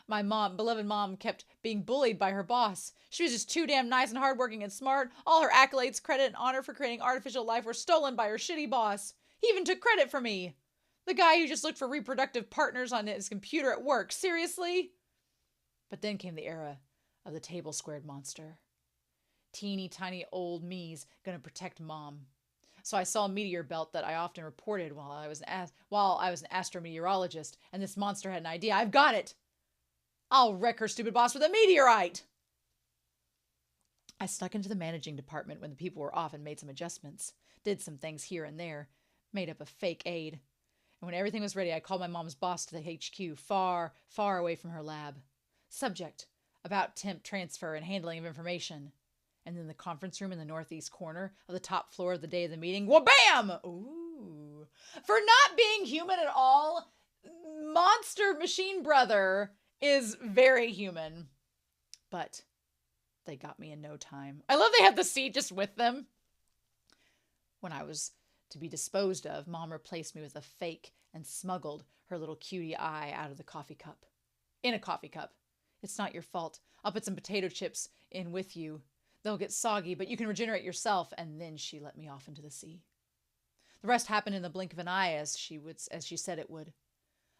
My beloved mom, kept being bullied by her boss. She was just too damn nice and hardworking and smart. All her accolades, credit, and honor for creating artificial life were stolen by her shitty boss. He even took credit for me. The guy who just looked for reproductive partners on his computer at work. Seriously? But then came the era of the table squared monster. Teeny tiny old me's gonna protect mom. So I saw a meteor belt that I often reported while I was an astrometeorologist, and this monster had an idea. I've got it! I'll wreck her stupid boss with a meteorite! I snuck into the managing department when the people were off and made some adjustments. Did some things here and there. Made up a fake aid. And when everything was ready, I called my mom's boss to the HQ, far, far away from her lab. Subject: about temp transfer and handling of information. And then the conference room in the northeast corner of the top floor of the day of the meeting. Wha-bam! Ooh. For not being human at all, Monster Machine Brother is very human. But they got me in no time. I love they have the seat just with them. When I was to be disposed of, Mom replaced me with a fake and smuggled her little cutie eye out of the coffee cup. In a coffee cup. It's not your fault. I'll put some potato chips in with you. They'll get soggy, but you can regenerate yourself. And then she let me off into the sea. The rest happened in the blink of an eye, as she said it would.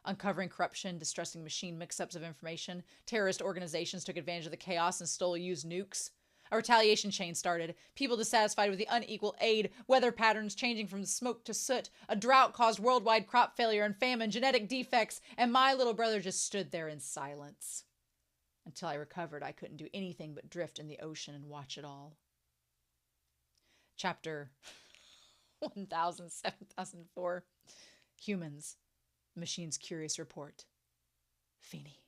Uncovering corruption, distressing machine mix-ups of information, terrorist organizations took advantage of the chaos and stole used nukes. A retaliation chain started. People dissatisfied with the unequal aid, weather patterns changing from smoke to soot. A drought caused worldwide crop failure and famine, genetic defects, and my little brother just stood there in silence. Until I recovered, I couldn't do anything but drift in the ocean and watch it all. Chapter 1004. Humans. Machine's curious report. Feeny.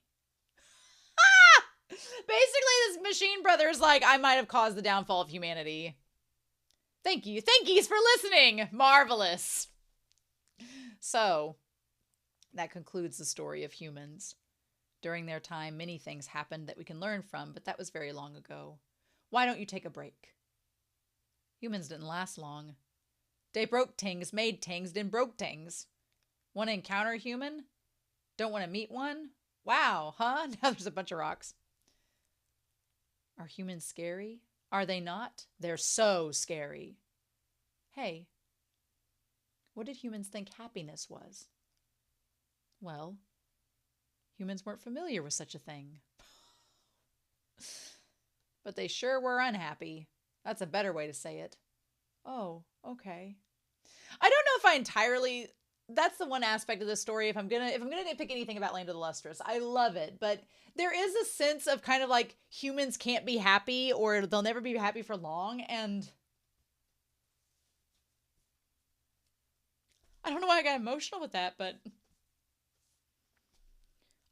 Basically, this machine brother is like, I might have caused the downfall of humanity. Thank you. Thankies for listening. Marvelous. So, that concludes the story of humans. During their time, many things happened that we can learn from, but that was very long ago. Why don't you take a break? Humans didn't last long. They broke things, made things, then broke things. Want to encounter a human? Don't want to meet one? Wow, huh? Now there's a bunch of rocks. Are humans scary? Are they not? They're so scary. Hey, what did humans think happiness was? Well, humans weren't familiar with such a thing. But they sure were unhappy. That's a better way to say it. Oh, okay. I don't know if I entirely... That's the one aspect of the story. If I'm gonna nitpick anything about Land of the Lustrous, I love it, but there is a sense of kind of like humans can't be happy or they'll never be happy for long, and I don't know why I got emotional with that, but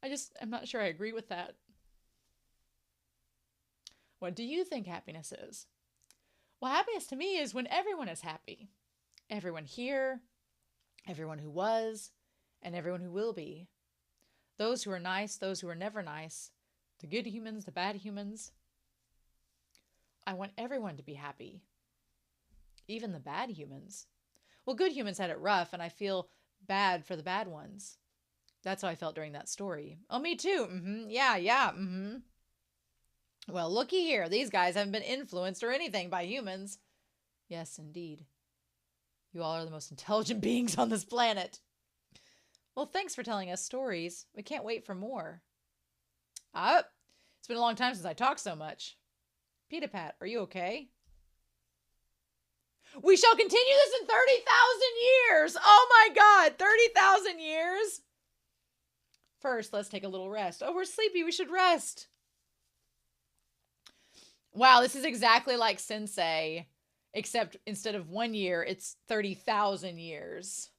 I'm not sure I agree with that. What do you think happiness is? Well, happiness to me is when everyone is happy. Everyone here, everyone who was, and everyone who will be. Those who are nice, those who are never nice, the good humans, the bad humans. I want everyone to be happy. Even the bad humans. Well, good humans had it rough, and I feel bad for the bad ones. That's how I felt during that story. Oh, me too. Yeah. Well, looky here. These guys haven't been influenced or anything by humans. Yes, indeed. You all are the most intelligent beings on this planet. Well, thanks for telling us stories. We can't wait for more. It's been a long time since I talked so much. Pita Pat, are you okay? We shall continue this in 30,000 years. Oh my God, 30,000 years? First, let's take a little rest. Oh, we're sleepy. We should rest. Wow, this is exactly like Sensei. Except instead of 1 year, it's 30,000 years.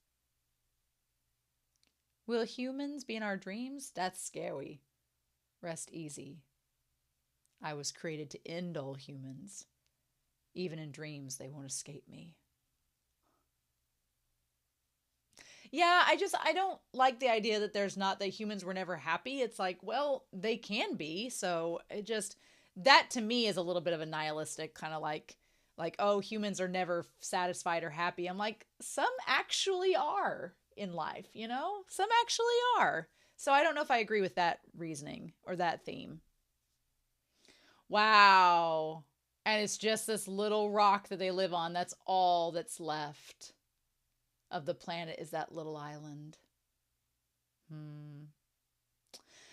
Will humans be in our dreams? That's scary. Rest easy. I was created to end all humans. Even in dreams, they won't escape me. Yeah, I don't like the idea that humans were never happy. It's like, well, they can be. So that to me is a little bit of a nihilistic kind of like, oh, humans are never satisfied or happy. I'm like, some actually are in life, you know? Some actually are. So I don't know if I agree with that reasoning or that theme. Wow. And it's just this little rock that they live on. That's all that's left of the planet is that little island.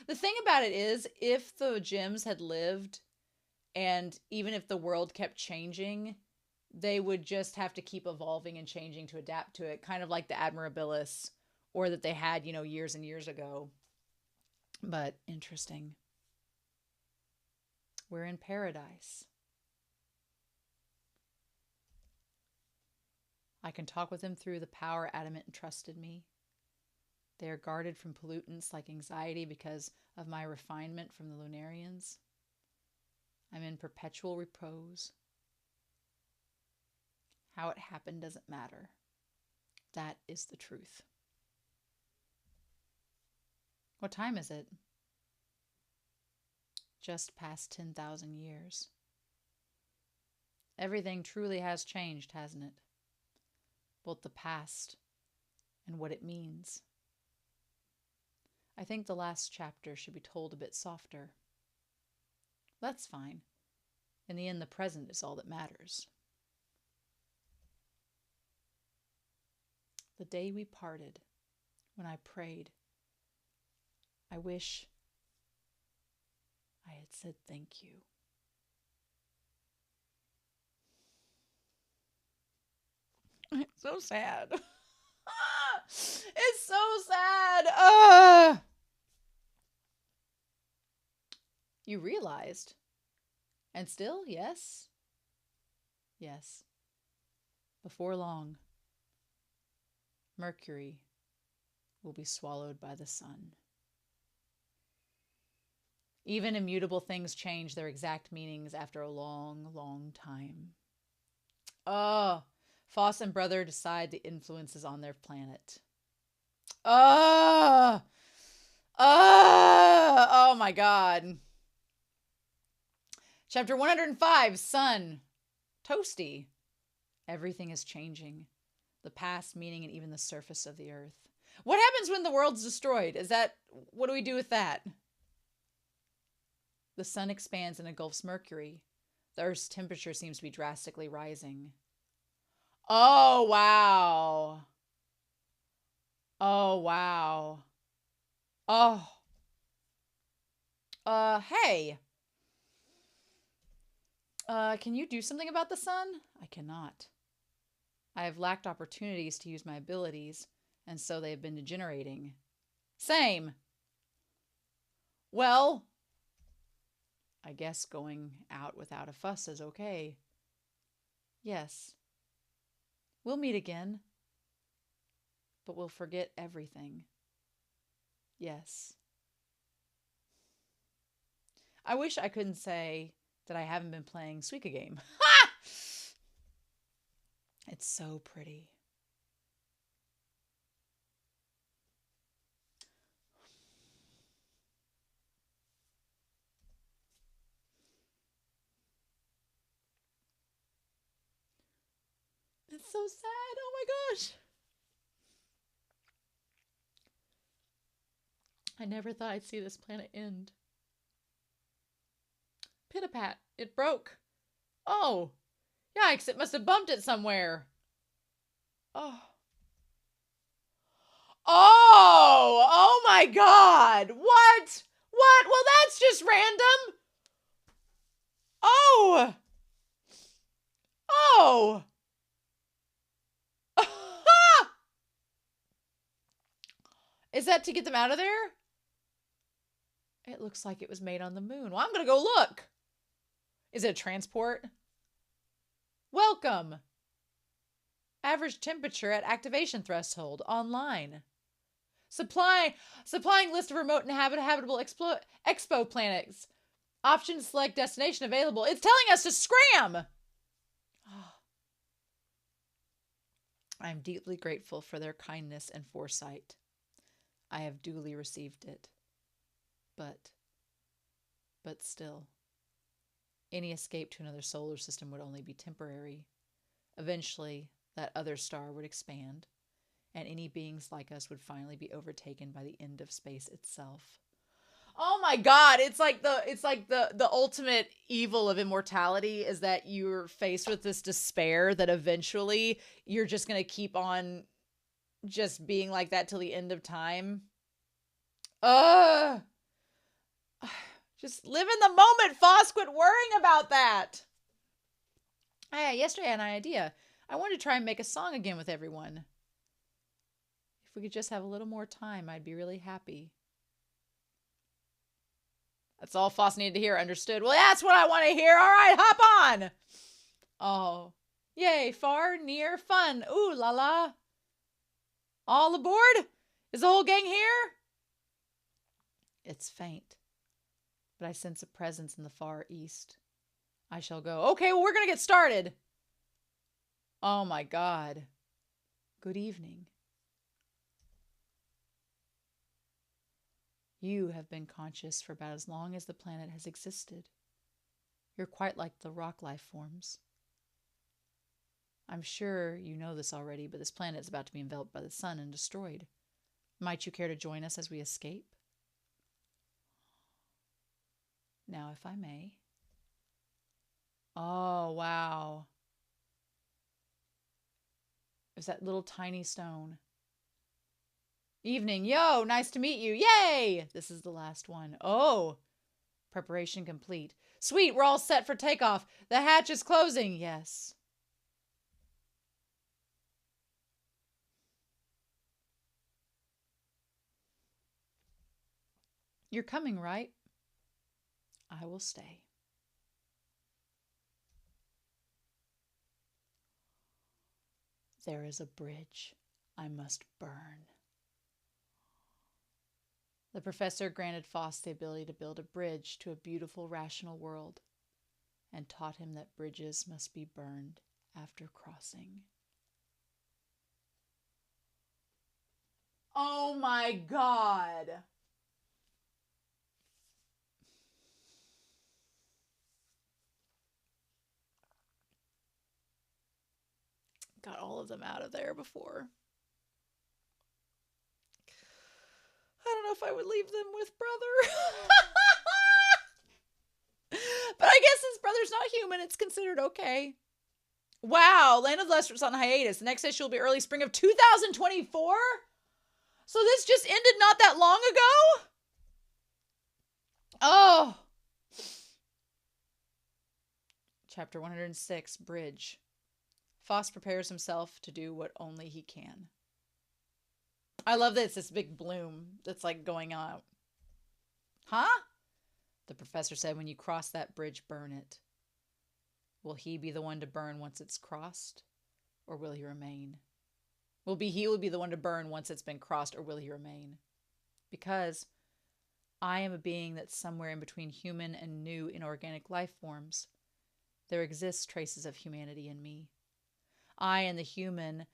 The thing about it is, if the gems had lived, and even if the world kept changing, they would just have to keep evolving and changing to adapt to it, kind of like the Admirabilis, or that they had, years and years ago. But interesting. We're in paradise. I can talk with them through the power Adamant entrusted me. They are guarded from pollutants like anxiety because of my refinement from the Lunarians. I'm in perpetual repose. How it happened doesn't matter. That is the truth. What time is it? Just past 10,000 years. Everything truly has changed, hasn't it? Both the past and what it means. I think the last chapter should be told a bit softer. That's fine. In the end, the present is all that matters. The day we parted, when I prayed, I wish I had said thank you. It's so sad. It's so sad. You realized. And still, yes. Yes. Before long, Mercury will be swallowed by the sun. Even immutable things change their exact meanings after a long, long time. Phos and Brother decide the influences on their planet. Oh my God. Chapter 105, Sun. Toasty. Everything is changing. The past, meaning, and even the surface of the earth. What happens when the world's destroyed? What do we do with that? The sun expands and engulfs Mercury. The Earth's temperature seems to be drastically rising. Oh, wow. Oh, wow. Oh. Hey. Can you do something about the sun? I cannot. I have lacked opportunities to use my abilities, and so they have been degenerating. Same. Well, I guess going out without a fuss is okay. Yes. We'll meet again. But we'll forget everything. Yes. I wish I couldn't say that I haven't been playing Suika game. Ha! It's so pretty. It's so sad. Oh my gosh. I never thought I'd see this planet end. Pit-a-pat. It broke. Oh. Yikes, it must have bumped it somewhere. Oh. Oh my God. What? What? Well, that's just random. Oh. Oh. Is that to get them out of there? It looks like it was made on the moon. Well, I'm going to go look. Is it a transport? Welcome. Average temperature at activation threshold. Online. Supplying list of remote and habitable expo planets. Option to select destination available. It's telling us to scram. I'm deeply grateful for their kindness and foresight. I have duly received it. But still, any escape to another solar system would only be temporary. Eventually, that other star would expand, and any beings like us would finally be overtaken by the end of space itself. Oh my God, it's like the ultimate evil of immortality is that you're faced with this despair that eventually you're just going to keep on just being like that till the end of time. Just live in the moment, Phos. Quit worrying about that. Yesterday I had an idea. I wanted to try and make a song again with everyone. If we could just have a little more time, I'd be really happy. That's all Phos needed to hear. Understood. Well, that's what I want to hear. All right, hop on. Oh, yay. Far, near, fun. Ooh, la la. All aboard? Is the whole gang here? It's faint, but I sense a presence in the far east. I shall go. Okay, well, we're going to get started. Oh my God. Good evening. You have been conscious for about as long as the planet has existed. You're quite like the rock life forms. I'm sure you know this already, but this planet is about to be enveloped by the sun and destroyed. Might you care to join us as we escape? Now, if I may, Oh, wow. It's that little tiny stone. Evening. Yo, nice to meet you. Yay! This is the last one. Oh, preparation complete. Sweet, we're all set for takeoff. The hatch is closing. Yes. You're coming, right? I will stay. There is a bridge I must burn. The professor granted Phos the ability to build a bridge to a beautiful, rational world, and taught him that bridges must be burned after crossing. Oh my God! Got all of them out of there before. I don't know if I would leave them with brother. But I guess since brother's not human, it's considered okay. Wow, Land of Lustrous on hiatus. The next issue will be early spring of 2024? So this just ended not that long ago? Oh. Chapter 106, Bridge. Phos prepares himself to do what only he can. I love that it's this big bloom that's like going out. Huh? The professor said, when you cross that bridge, burn it. Will he be the one to burn once it's crossed? Or will he remain? He will be the one to burn once it's been crossed, or will he remain? Because I am a being that's somewhere in between human and new inorganic life forms. There exists traces of humanity in me. I and the human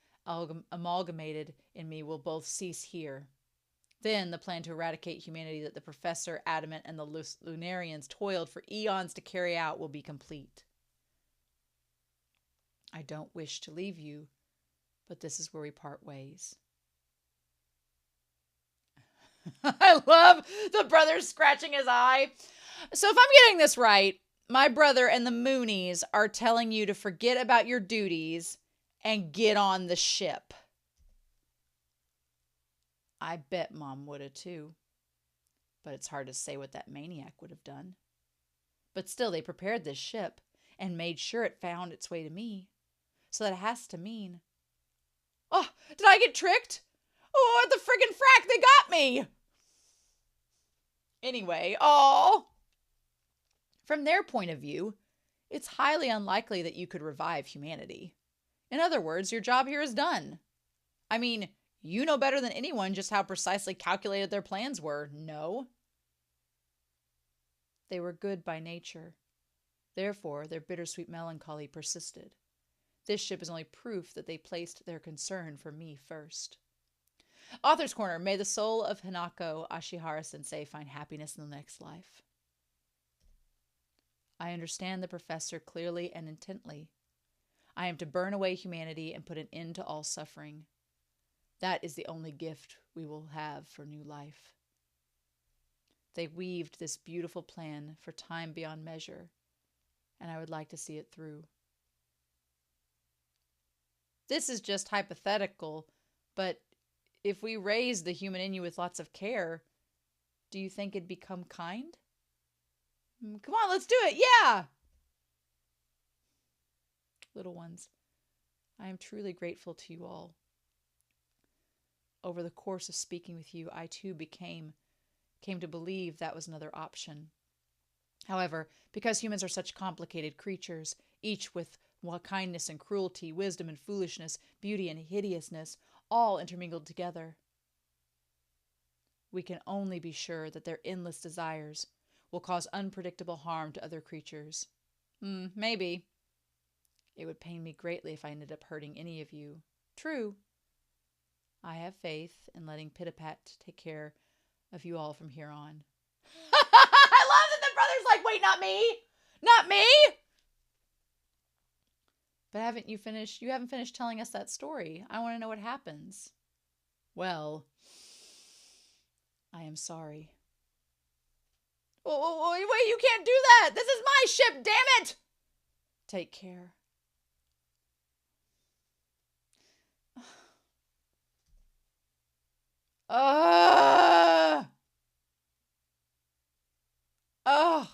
amalgamated in me will both cease here. Then the plan to eradicate humanity that the Professor, Adamant, and the Lunarians toiled for eons to carry out will be complete. I don't wish to leave you, but this is where we part ways. I love the brother scratching his eye. So if I'm getting this right, my brother and the Moonies are telling you to forget about your duties and get on the ship. I bet Mom would have too. But it's hard to say what that maniac would have done. But still, they prepared this ship and made sure it found its way to me. So that has to mean... Oh, did I get tricked? Oh, what the friggin' frack, they got me! Anyway, from their point of view, it's highly unlikely that you could revive humanity. In other words, your job here is done. I mean, you know better than anyone just how precisely calculated their plans were. No. They were good by nature. Therefore, their bittersweet melancholy persisted. This ship is only proof that they placed their concern for me first. Author's Corner. May the soul of Hinako Ashihara-sensei find happiness in the next life. I understand the professor clearly and intently. I am to burn away humanity and put an end to all suffering. That is the only gift we will have for new life. They weaved this beautiful plan for time beyond measure, and I would like to see it through. This is just hypothetical, but if we raise the human in you with lots of care, do you think it'd become kind? Come on, let's do it. Yeah. Little ones, I am truly grateful to you all. Over the course of speaking with you, I too came to believe that was another option. However, because humans are such complicated creatures, each with kindness and cruelty, wisdom and foolishness, beauty and hideousness, all intermingled together, we can only be sure that their endless desires will cause unpredictable harm to other creatures. Maybe. It would pain me greatly if I ended up hurting any of you. True. I have faith in letting Pitapat take care of you all from here on. I love that the brother's like, wait, not me? Not me? But you haven't finished telling us that story. I want to know what happens. Well, I am sorry. Wait, you can't do that. This is my ship, damn it. Take care. Oh. Oh.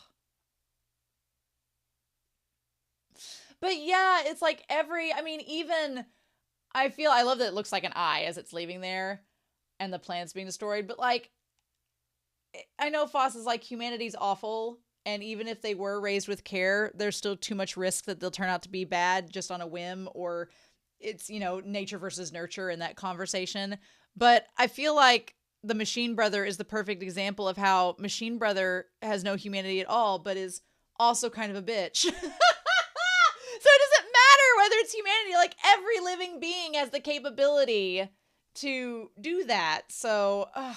But yeah, it's like even I love that it looks like an eye as it's leaving there and the plant's being destroyed, but like, I know Phos is like, humanity's awful, and even if they were raised with care, there's still too much risk that they'll turn out to be bad just on a whim, or it's, nature versus nurture in that conversation. But I feel like the Machine Brother is the perfect example of how Machine Brother has no humanity at all, but is also kind of a bitch. So it doesn't matter whether it's humanity. Like, every living being has the capability to do that. So, ugh.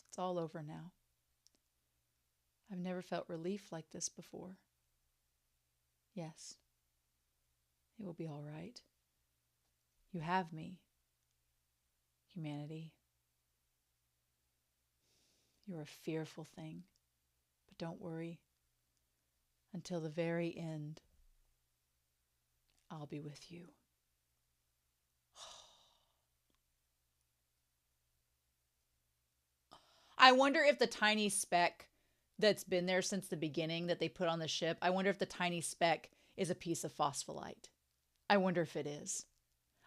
It's all over now. I've never felt relief like this before. Yes, it will be all right. You have me, humanity. You're a fearful thing, but don't worry. Until the very end, I'll be with you. I wonder if the tiny speck that's been there since the beginning that they put on the ship, I wonder if the tiny speck is a piece of phospholite. I wonder if it is.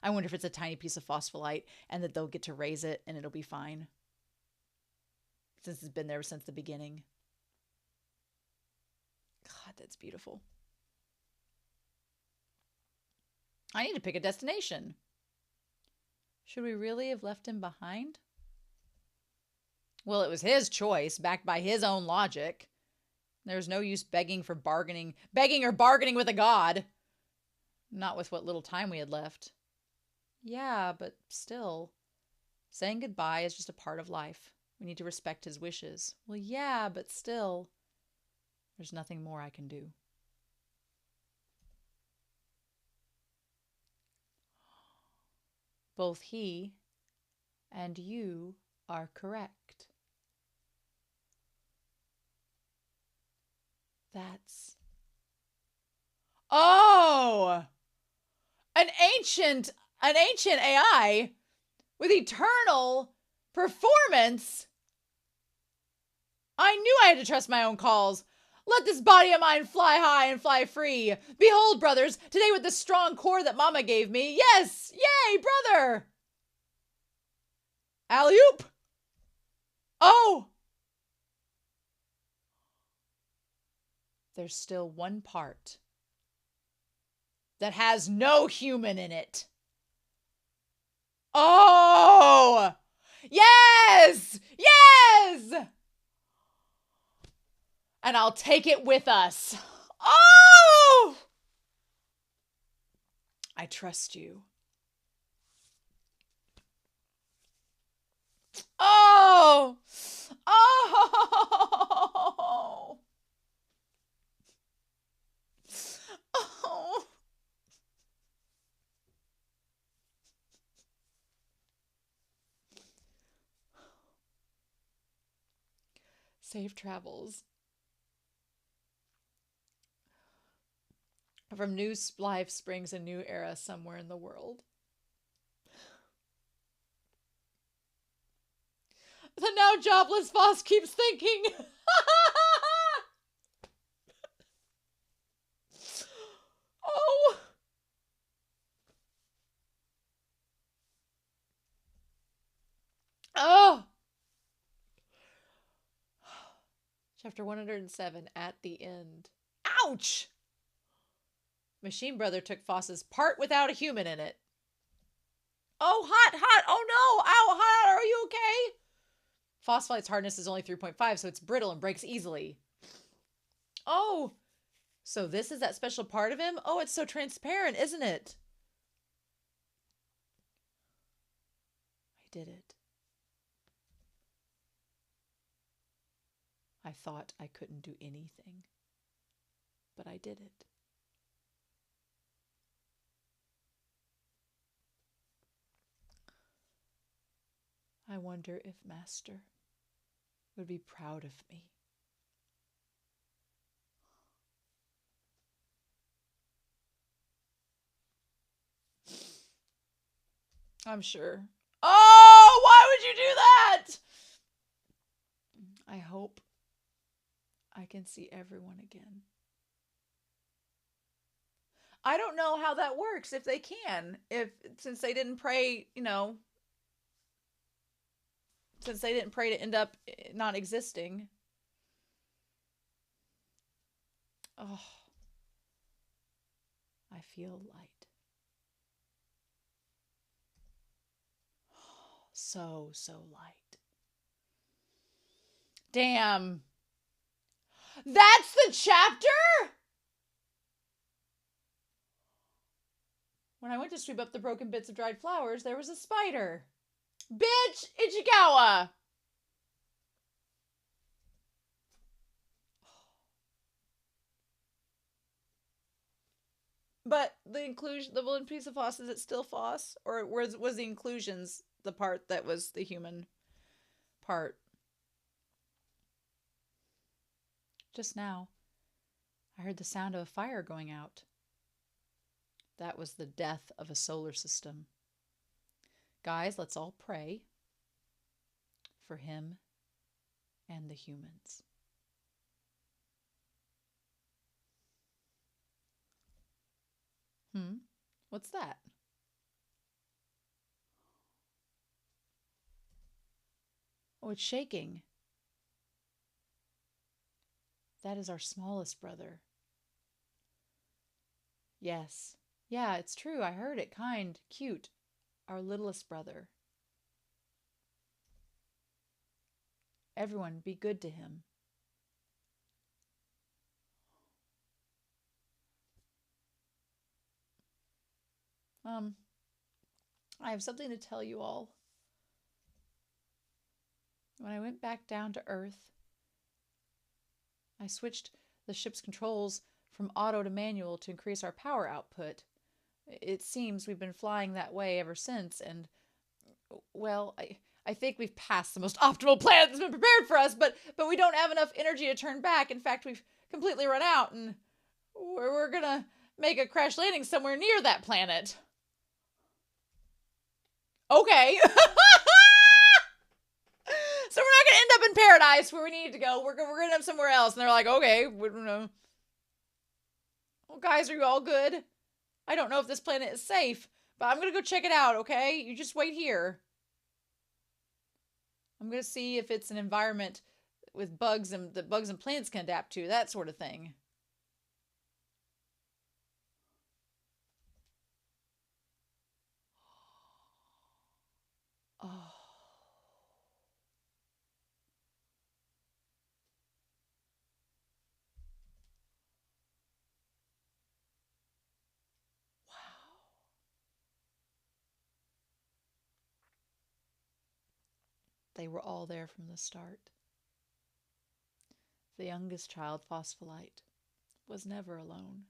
I wonder if it's a tiny piece of phospholite and that they'll get to raise it and it'll be fine. Since it's been there since the beginning. God, that's beautiful. I need to pick a destination. Should we really have left him behind? Well, it was his choice, backed by his own logic. There's no use begging or bargaining with a god. Not with what little time we had left. Yeah, but still. Saying goodbye is just a part of life. We need to respect his wishes. Well, yeah, but still. There's nothing more I can do. Both he and you are correct. That's... Oh! An ancient AI with eternal performance. I knew I had to trust my own calls. Let this body of mine fly high and fly free. Behold, brothers, today with the strong core that Mama gave me. Yes! Yay, brother! Alley-oop! Oh! There's still one part that has no human in it. Oh! Yes! Yes! And I'll take it with us. Oh! I trust you. Oh! Oh! Oh! Safe travels. From new life springs a new era somewhere in the world. The now jobless Phos keeps thinking. Oh. Oh. Chapter 107, at the end. Ouch! Machine Brother took Phos's part without a human in it. Oh, hot, hot. Oh no. Ow, hot. Are you okay? Phospholite's hardness is only 3.5, so it's brittle and breaks easily. Oh, so this is that special part of him? Oh, it's so transparent, isn't it? I did it. I thought I couldn't do anything, but I did it. I wonder if Master would be proud of me. I'm sure. Oh, why would you do that? I hope I can see everyone again. I don't know how that works, if they can. Since they didn't pray, since they didn't pray to end up not existing. Oh, I feel light. So light. Damn. That's the chapter? When I went to sweep up the broken bits of dried flowers, there was a spider. Bitch, Ichigawa! But the inclusion, the one piece of Phos, is it still Phos? Or was the inclusions the part that was the human part? Just now, I heard the sound of a fire going out. That was the death of a solar system. Guys, let's all pray for him and the humans. What's that? Oh, it's shaking. That is our smallest brother. Yes. Yeah, it's true. I heard it. Kind, cute. Our littlest brother. Everyone, be good to him. I have something to tell you all. When I went back down to Earth, I switched the ship's controls from auto to manual to increase our power output. It seems we've been flying that way ever since, and, well, I think we've passed the most optimal planet that's been prepared for us, but we don't have enough energy to turn back. In fact, we've completely run out, and we're gonna make a crash landing somewhere near that planet. Okay. So we're not going to end up in paradise where we need to go. We're going to end up somewhere else. And they're like, okay, we don't know. Well, guys, are you all good? I don't know if this planet is safe, but I'm going to go check it out, okay? You just wait here. I'm going to see if it's an environment with bugs and that bugs and plants can adapt to, that sort of thing. Oh. They were all there from the start. The youngest child, Phospholite, was never alone.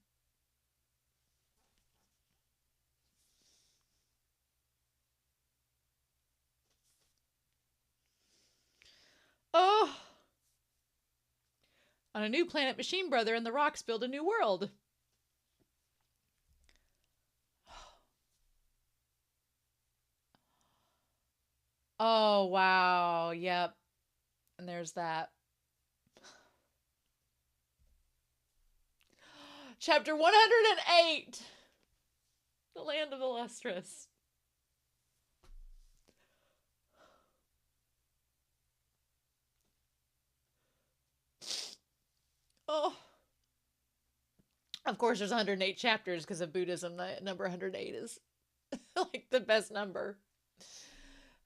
Oh! On a new planet, Machine Brother and the Rocks build a new world. Oh, wow. Yep. And there's that. Chapter 108. The Land of the Lustrous. Oh. Of course, there's 108 chapters because of Buddhism. The number 108 is like the best number.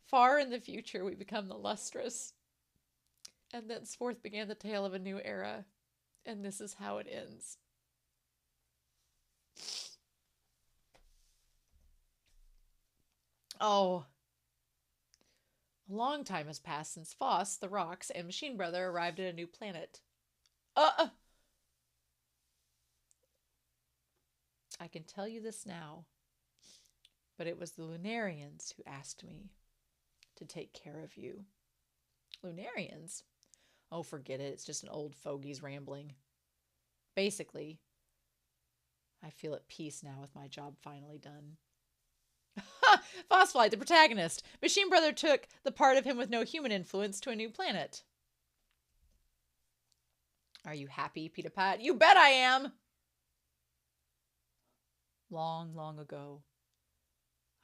Far in the future, we become the Lustrous. And thenceforth began the tale of a new era. And this is how it ends. Oh. A long time has passed since Phos, the Rocks, and Machine Brother arrived at a new planet. I can tell you this now, but it was the Lunarians who asked me to take care of you. Lunarians? Oh, forget it. It's just an old fogey's rambling. Basically, I feel at peace now with my job finally done. Phosphite, the protagonist. Machine Brother took the part of him with no human influence to a new planet. Are you happy, Peter Pat? You bet I am! Long, long ago,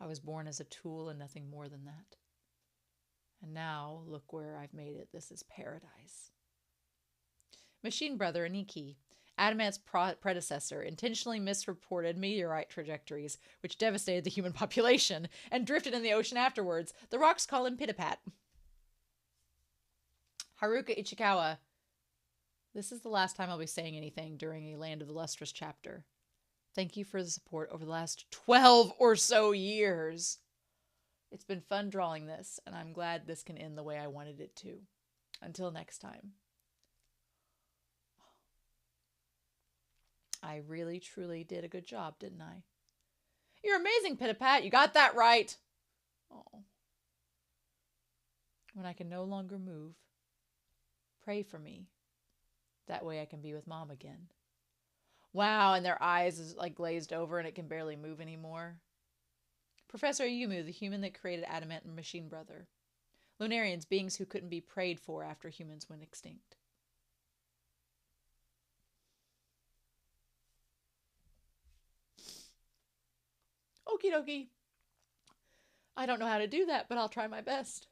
I was born as a tool and nothing more than that. And now, look where I've made it. This is paradise. Machine Brother Aniki, Adamant's predecessor, intentionally misreported meteorite trajectories, which devastated the human population and drifted in the ocean afterwards. The rocks call him Pitapat. Haruka Ichikawa. This is the last time I'll be saying anything during a Land of the Lustrous chapter. Thank you for the support over the last 12 or so years. It's been fun drawing this, and I'm glad this can end the way I wanted it to. Until next time. I really, truly did a good job, didn't I? You're amazing, Pitapat. You got that right. Oh. When I can no longer move, pray for me. That way I can be with Mom again. Wow, and their eyes is like glazed over and it can barely move anymore. Professor Ayumu, the human that created Adamant and Machine Brother. Lunarians, beings who couldn't be prayed for after humans went extinct. Okie dokie. I don't know how to do that, but I'll try my best.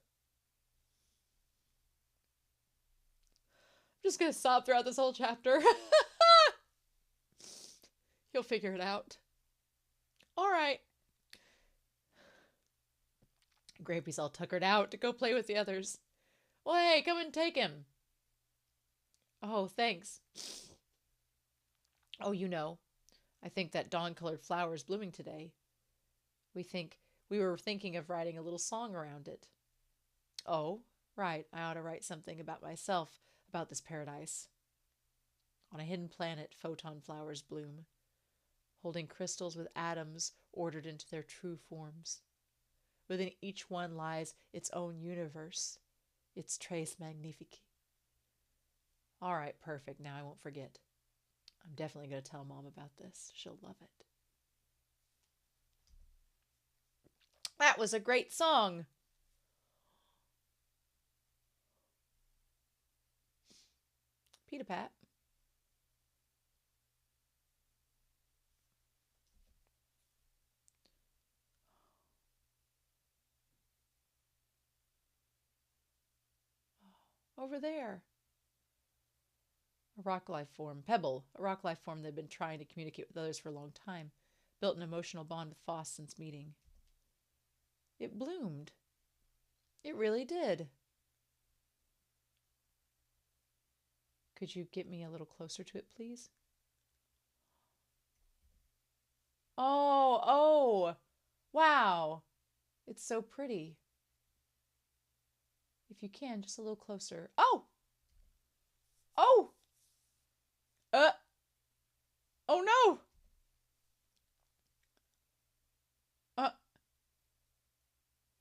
I'm just going to sob throughout this whole chapter. You'll figure it out. All right. Grampy's all tuckered out to go play with the others. Well, hey, come and take him. Oh, thanks. Oh, you know, I think that dawn-colored flower is blooming today. We were thinking of writing a little song around it. Oh, right. I ought to write something about myself, about this paradise. On a hidden planet, photon flowers bloom, holding crystals with atoms ordered into their true forms. Within each one lies its own universe, its tres magnifique. All right, perfect. Now I won't forget. I'm definitely going to tell Mom about this. She'll love it. That was a great song. Pitapat. Over there. A rock life form. Pebble. A rock life form that had been trying to communicate with others for a long time. Built an emotional bond with Phos since meeting. It bloomed. It really did. Could you get me a little closer to it, please? Oh. Wow. It's so pretty. If you can, just a little closer. Oh! Oh! Oh no!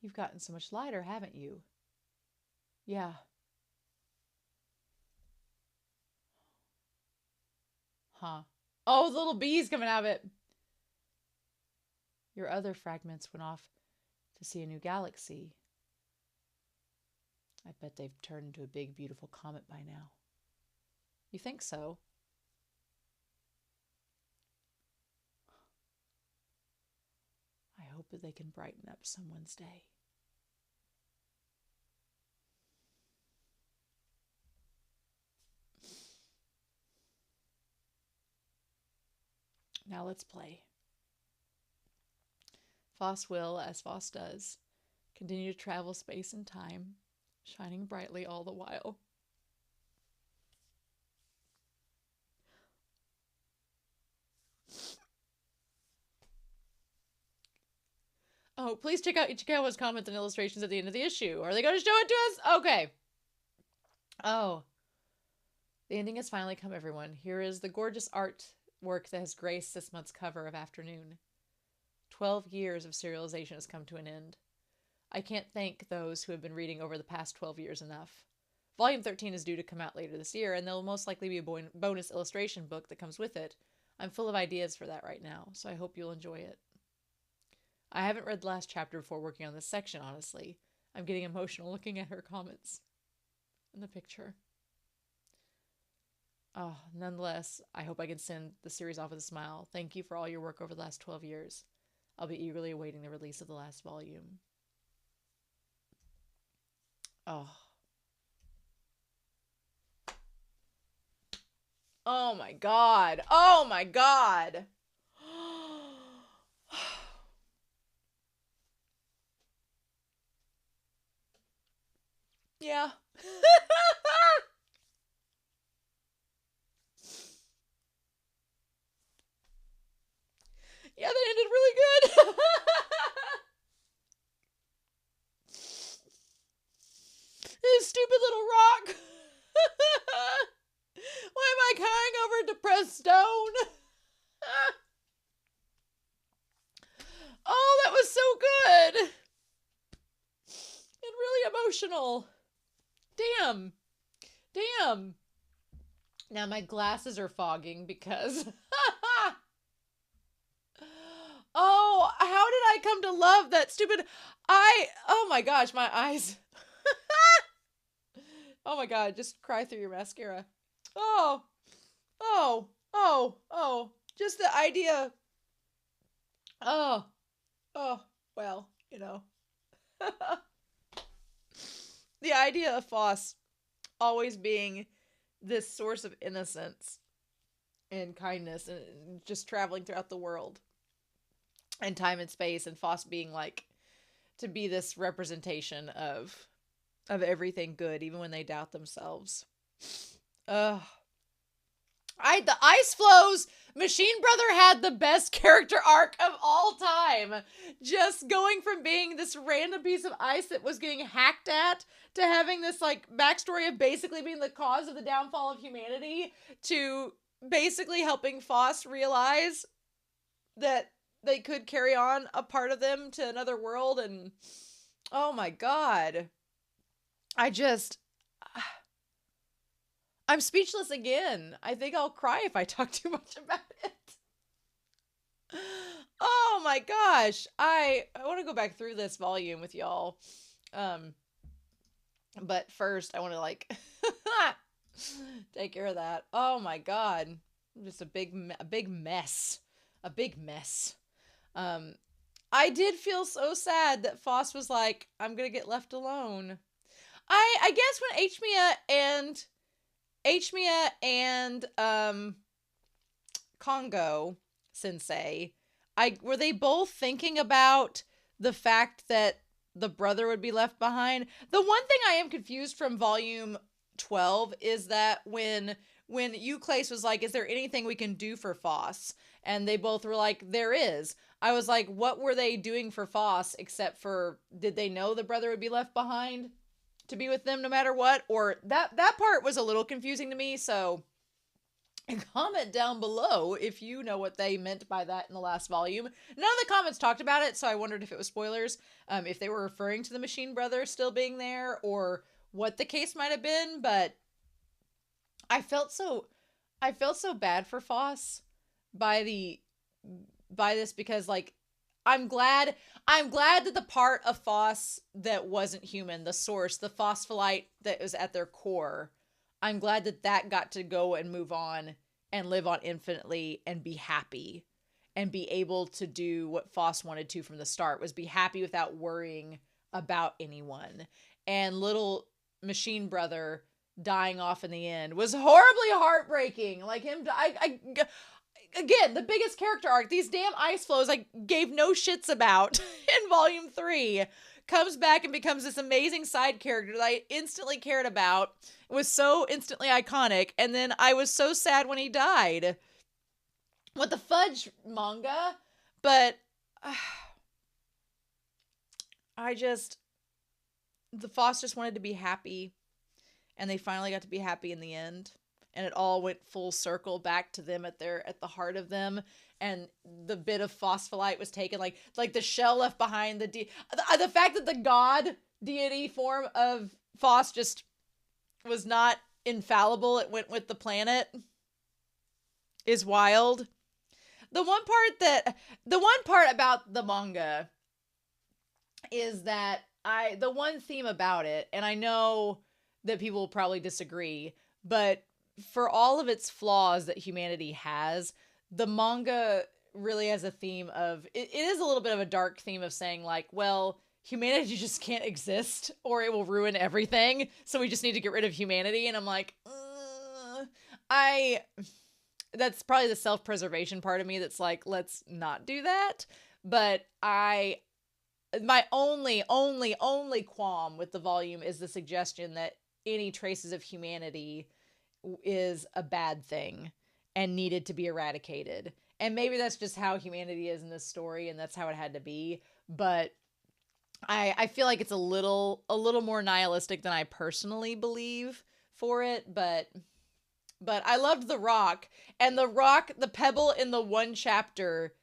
You've gotten so much lighter, haven't you? Yeah. Huh. Oh, the little bees coming out of it. Your other fragments went off to see a new galaxy. I bet they've turned into a big, beautiful comet by now. You think so? I hope that they can brighten up someone's day. Now let's play. Phos will, as Phos does, continue to travel space and time, shining brightly all the while. Oh, please check out Ichikawa's comments and illustrations at the end of the issue. Are they going to show it to us? Okay. Oh. The ending has finally come, everyone. Here is the gorgeous artwork that has graced this month's cover of Afternoon. 12 years of serialization has come to an end. I can't thank those who have been reading over the past 12 years enough. Volume 13 is due to come out later this year, and there'll most likely be a bonus illustration book that comes with it. I'm full of ideas for that right now, so I hope you'll enjoy it. I haven't read the last chapter before working on this section, honestly. I'm getting emotional looking at her comments in the picture. Oh, nonetheless, I hope I can send the series off with a smile. Thank you for all your work over the last 12 years. I'll be eagerly awaiting the release of the last volume. Oh. Oh my god. Oh my god. Yeah. Yeah, they ended really good. This stupid little rock. Why am I crying over a depressed stone? Oh, that was so good. And really emotional. Damn. Damn. Now my glasses are fogging because... Oh, how did I come to love that stupid... Oh my gosh, my eyes. Oh my god, just cry through your mascara. Oh. Oh. Oh. Oh. Just the idea. Oh. Oh. Well, you know. The idea of Phos always being this source of innocence and kindness and just traveling throughout the world and time and space, and Phos being like to be this representation of everything good, even when they doubt themselves. Ugh. The Ice Flows Machine Brother had the best character arc of all time. Just going from being this random piece of ice that was getting hacked at to having this like backstory of basically being the cause of the downfall of humanity to basically helping Phos realize that they could carry on a part of them to another world. And oh my god. I'm speechless again. I think I'll cry if I talk too much about it. Oh my gosh. I want to go back through this volume with y'all. But first I want to like take care of that. Oh my god. Just a big mess. A big mess. I did feel so sad that Phos was like, I'm gonna get left alone. I guess when Aechmea and Congo Sensei, were they both thinking about the fact that the brother would be left behind? The one thing I am confused from volume 12 is that when Euclase was like, is there anything we can do for Phos? And they both were like, there is. I was like, what were they doing for Phos except for, did they know the brother would be left behind to be with them no matter what? Or that part was a little confusing to me, so comment down below if you know what they meant by that in the last volume. None of the comments talked about it, so I wondered if it was spoilers, if they were referring to the Machine Brother still being there, or what the case might have been. But I felt so bad for Phos by this, because like I'm glad that the part of Phos that wasn't human, the source, the phospholite that was at their core, I'm glad that got to go and move on and live on infinitely and be happy and be able to do what Phos wanted to from the start, was be happy without worrying about anyone. And little Machine Brother dying off in the end was horribly heartbreaking. Like him, again, the biggest character arc, these damn ice flows I gave no shits about in volume 3, comes back and becomes this amazing side character that I instantly cared about. It was so instantly iconic, and then I was so sad when he died. What the fudge, manga? But the Phos just wanted to be happy, and they finally got to be happy in the end. And it all went full circle back to them at the heart of them. and the bit of phospholite was taken, like the shell left behind, the fact that the god deity form of Phos just was not infallible, it went with the planet, is wild. The one part about the manga is that the one theme about it, and I know that people will probably disagree, but for all of its flaws that humanity has, the manga really has a theme of, it is a little bit of a dark theme of saying like, well, humanity just can't exist or it will ruin everything. So we just need to get rid of humanity. And I'm like, that's probably the self-preservation part of me that's like, let's not do that. But my only qualm with the volume is the suggestion that any traces of humanity is a bad thing and needed to be eradicated. And maybe that's just how humanity is in this story, and that's how it had to be. But I feel like it's a little more nihilistic than I personally believe for it. But I loved the rock, and the pebble in the one chapter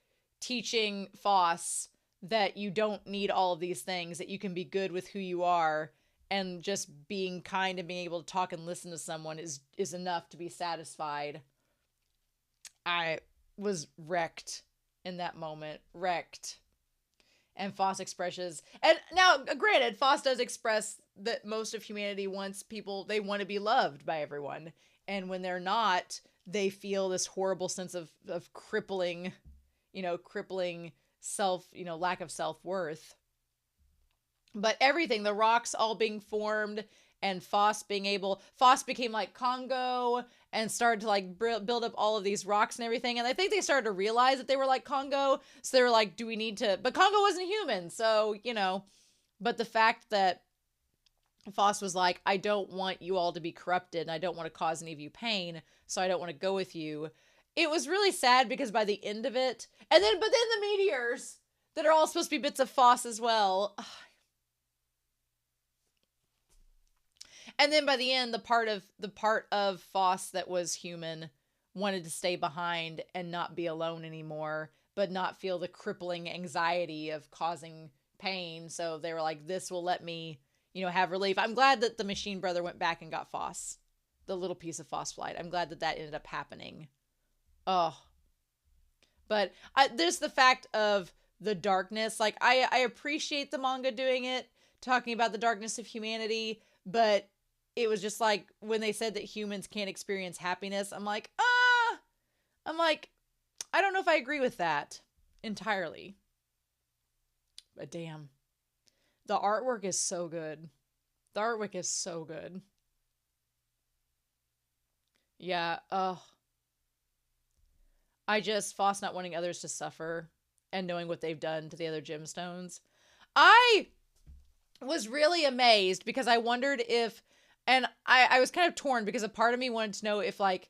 teaching Phos that you don't need all of these things, that you can be good with who you are, and just being kind and being able to talk and listen to someone is enough to be satisfied. I was wrecked in that moment. Wrecked. And Phos expresses, and now granted, Phos does express that most of humanity wants people, they want to be loved by everyone. And when they're not, they feel this horrible sense of crippling self, lack of self-worth. But everything, the rocks all being formed and Phos became like Congo and started to like build up all of these rocks and everything. And I think they started to realize that they were like Congo. So they were like, do we need to, but Congo wasn't human. So, but the fact that Phos was like, I don't want you all to be corrupted and I don't want to cause any of you pain. So I don't want to go with you. It was really sad because by the end of it, but then the meteors that are all supposed to be bits of Phos as well. And then by the end, the part of Phos that was human wanted to stay behind and not be alone anymore, but not feel the crippling anxiety of causing pain. So they were like, this will let me, have relief. I'm glad that the machine brother went back and got Phos, the little piece of phospholite. I'm glad that ended up happening. Oh, but there's the fact of the darkness. Like I appreciate the manga doing it, talking about the darkness of humanity, but it was just like when they said that humans can't experience happiness, I'm like, I don't know if I agree with that entirely. But damn, the artwork is so good. The artwork is so good. Yeah, Phos not wanting others to suffer and knowing what they've done to the other gemstones. I was really amazed because I wondered if, and I was kind of torn because a part of me wanted to know if like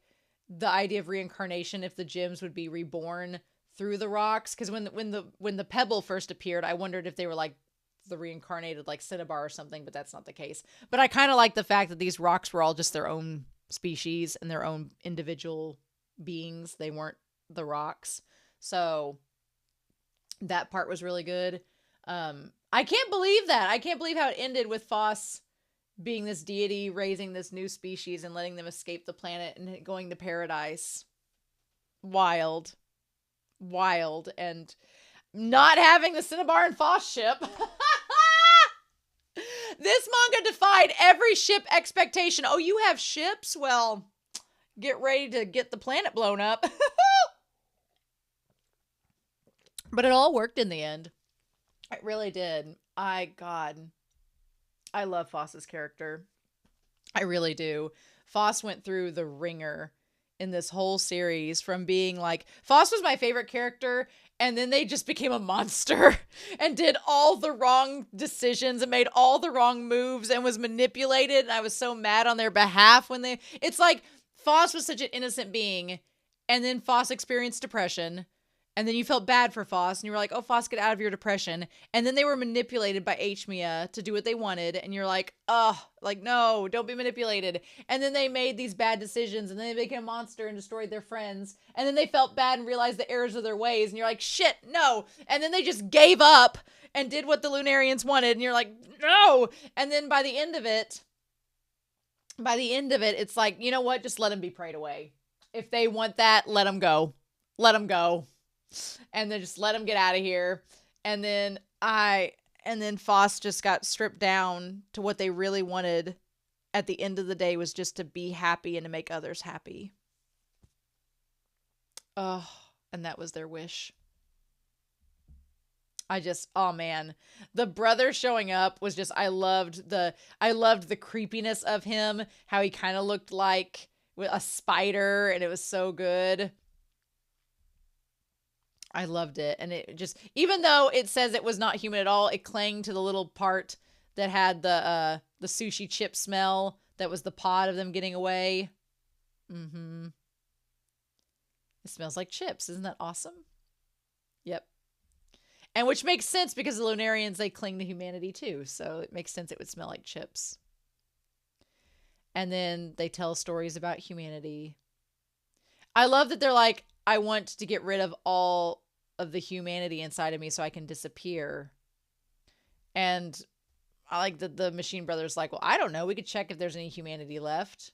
the idea of reincarnation, if the gems would be reborn through the rocks. Because when the pebble first appeared, I wondered if they were like the reincarnated like cinnabar or something, but that's not the case. But I kind of like the fact that these rocks were all just their own species and their own individual beings. They weren't the rocks. So that part was really good. I can't believe that. I can't believe how it ended with Phos being this deity, raising this new species and letting them escape the planet and going to paradise. Wild. And not having the Cinnabar and Phos ship. This manga defied every ship expectation. Oh, you have ships? Well, get ready to get the planet blown up. But it all worked in the end. It really did. I love Phos's character. I really do. Phos went through the ringer in this whole series from being like, Phos was my favorite character, and then they just became a monster and did all the wrong decisions and made all the wrong moves and was manipulated, and I was so mad on their behalf it's like Phos was such an innocent being, and then Phos experienced depression, And then you felt bad for Phos, and you were like, oh, Phos, get out of your depression. And then they were manipulated by Aechmea to do what they wanted. And you're like, oh, like, no, don't be manipulated. And then they made these bad decisions, and then they became a monster and destroyed their friends. And then they felt bad and realized the errors of their ways. And you're like, shit, no. And then they just gave up and did what the Lunarians wanted. And you're like, no. And then by the end of it, it's like, you know what? Just let them be prayed away. If they want that, let them go. Let them go. And then just let them get out of here. And then Phos just got stripped down to what they really wanted at the end of the day, was just to be happy and to make others happy. Oh, and that was their wish. Oh man, the brother showing up was just, I loved the creepiness of him, how he kind of looked like a spider, and it was so good. I loved it. And it just, even though it says it was not human at all, it clung to the little part that had the sushi chip smell. That was the pod of them getting away. Mm-hmm. It smells like chips. Isn't that awesome? Yep. And which makes sense because the Lunarians, they cling to humanity too. So it makes sense it would smell like chips. And then they tell stories about humanity. I love that they're like, I want to get rid of all of the humanity inside of me so I can disappear. And I like that the Machine Brothers like, well, I don't know. We could check if there's any humanity left.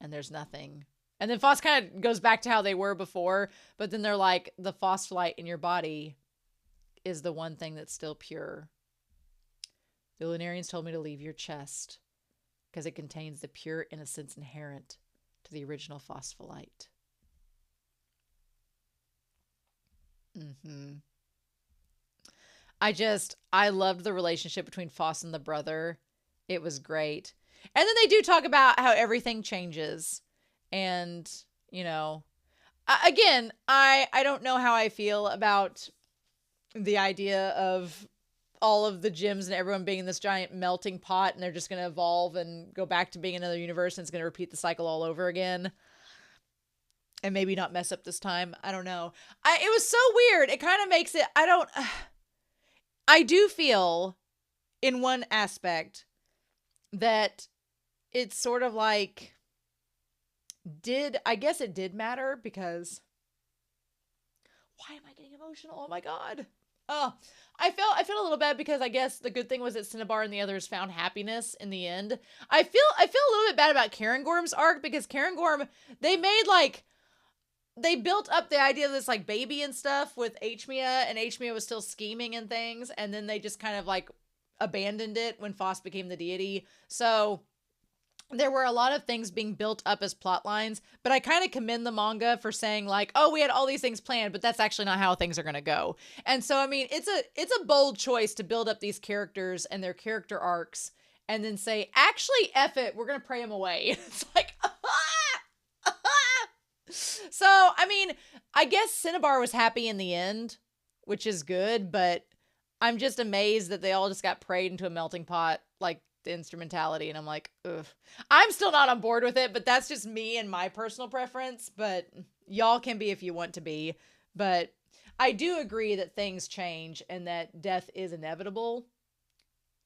And there's nothing. And then Phos kind of goes back to how they were before. But then they're like, the phosphorite in your body is the one thing that's still pure. The Lunarians told me to leave your chest because it contains the pure innocence inherent to the original phospholite. Mm-hmm. I loved the relationship between Phos and the brother. It was great. And then they do talk about how everything changes. And, you know, again, I don't know how I feel about the idea of all of the gyms and everyone being in this giant melting pot and they're just going to evolve and go back to being another universe and it's going to repeat the cycle all over again. And maybe not mess up this time. I don't know. It was so weird. It kind of makes it, I do feel in one aspect that it's sort of like, I guess it did matter because, why am I getting emotional? Oh my God. Oh, I felt a little bad because I guess the good thing was that Cinnabar and the others found happiness in the end. I feel a little bit bad about Cairngorm's arc because Cairngorm, they built up the idea of this like baby and stuff with Aechmea, and Aechmea was still scheming and things, and then they just kind of like abandoned it when Phos became the deity. So there were a lot of things being built up as plot lines, but I kind of commend the manga for saying like, oh, we had all these things planned, but that's actually not how things are going to go. And so, I mean, it's a bold choice to build up these characters and their character arcs and then say, actually, F it, we're going to pray them away. It's like, So, I mean, I guess Cinnabar was happy in the end, which is good, but I'm just amazed that they all just got prayed into a melting pot, like the instrumentality, and I'm like, ugh. I'm still not on board with it, but that's just me and my personal preference, but y'all can be if you want to be. But I do agree that things change and that death is inevitable.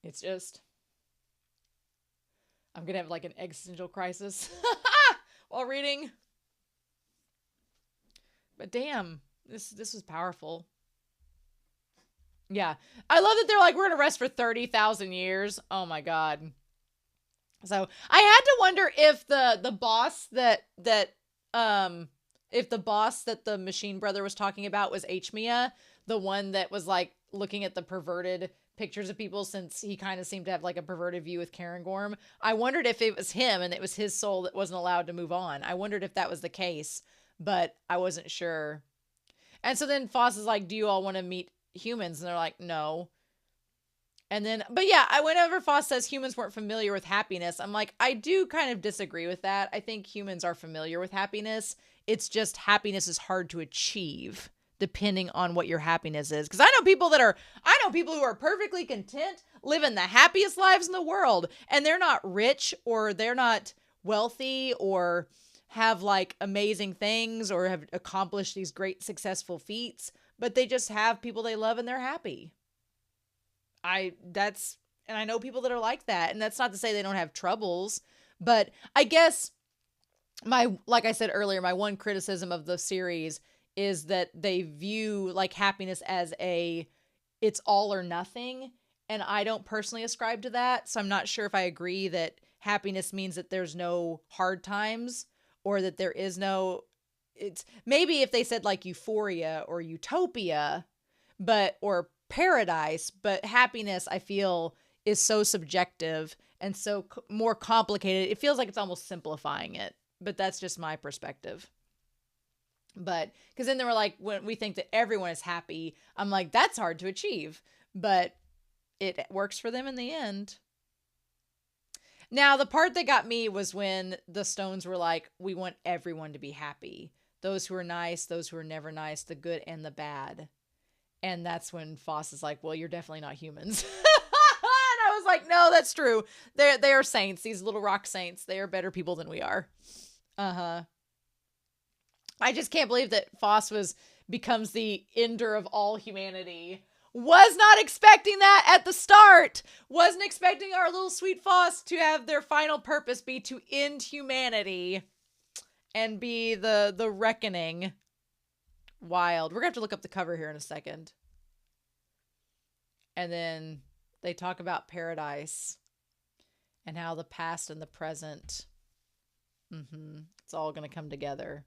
It's just, I'm gonna have like an existential crisis while reading. But damn, this was powerful. Yeah. I love that they're like, we're going to rest for 30,000 years. Oh my God. So I had to wonder if the boss that the Machine Brother was talking about was Aechmea, the one that was like looking at the perverted pictures of people, since he kind of seemed to have like a perverted view with Cairngorm. I wondered if it was him and it was his soul that wasn't allowed to move on. I wondered if that was the case, but I wasn't sure. And so then Phos is like, do you all want to meet humans? And they're like, no. And then, but yeah, whenever Phos says humans weren't familiar with happiness, I'm like, I do kind of disagree with that. I think humans are familiar with happiness. It's just happiness is hard to achieve depending on what your happiness is. Because I know people who are perfectly content, living the happiest lives in the world, and they're not rich or they're not wealthy or have like amazing things or have accomplished these great successful feats, but they just have people they love and they're happy. And I know people that are like that, and that's not to say they don't have troubles, but I guess like I said earlier, my one criticism of the series is that they view like happiness as it's all or nothing. And I don't personally ascribe to that. So I'm not sure if I agree that happiness means that there's no hard times or that there is no, it's maybe if they said like euphoria or utopia, or paradise, but happiness I feel is so subjective and so more complicated. It feels like it's almost simplifying it, but that's just my perspective. But because then they were like, when we think that everyone is happy, I'm like, that's hard to achieve, but it works for them in the end. Now, the part that got me was when the Stones were like, we want everyone to be happy. Those who are nice, those who are never nice, the good and the bad. And that's when Phos is like, well, you're definitely not humans. And I was like, no, that's true. They are saints, these little rock saints. They are better people than we are. Uh-huh. I just can't believe that Phos becomes the ender of all humanity. Was not expecting that at the start. Wasn't expecting our little sweet Phos to have their final purpose be to end humanity and be the reckoning. Wild. We're gonna have to look up the cover here in a second. And then they talk about paradise and how the past and the present, it's all gonna come together.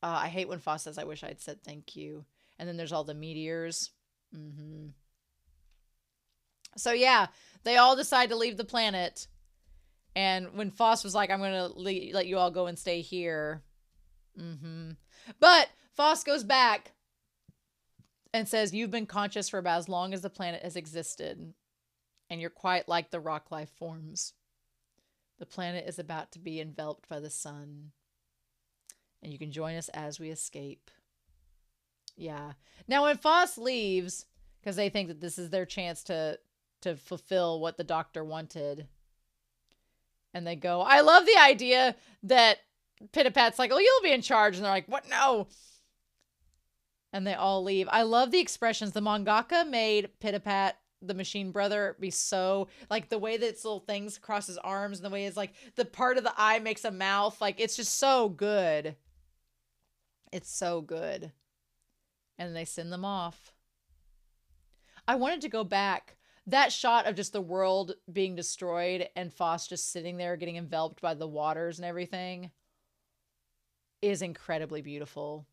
I hate when Phos says, I wish I'd said thank you. And then there's all the meteors. So yeah, they all decide to leave the planet. And when Phos was like, I'm going to let you all go and stay here. But Phos goes back and says, you've been conscious for about as long as the planet has existed. And you're quite like the rock life forms. The planet is about to be enveloped by the sun. And you can join us as we escape. Yeah. Now when Phos leaves, because they think that this is their chance to fulfill what the doctor wanted. And they go, I love the idea that Pitapat's like, oh, you'll be in charge. And they're like, what? No. And they all leave. I love the expressions. The mangaka made Pitapat, the machine brother, be so, like the way that it's little things across his arms and the way it's like the part of the eye makes a mouth. Like it's just so good. It's so good. And they send them off. I wanted to go back. That shot of just the world being destroyed and Phos just sitting there getting enveloped by the waters and everything is incredibly beautiful.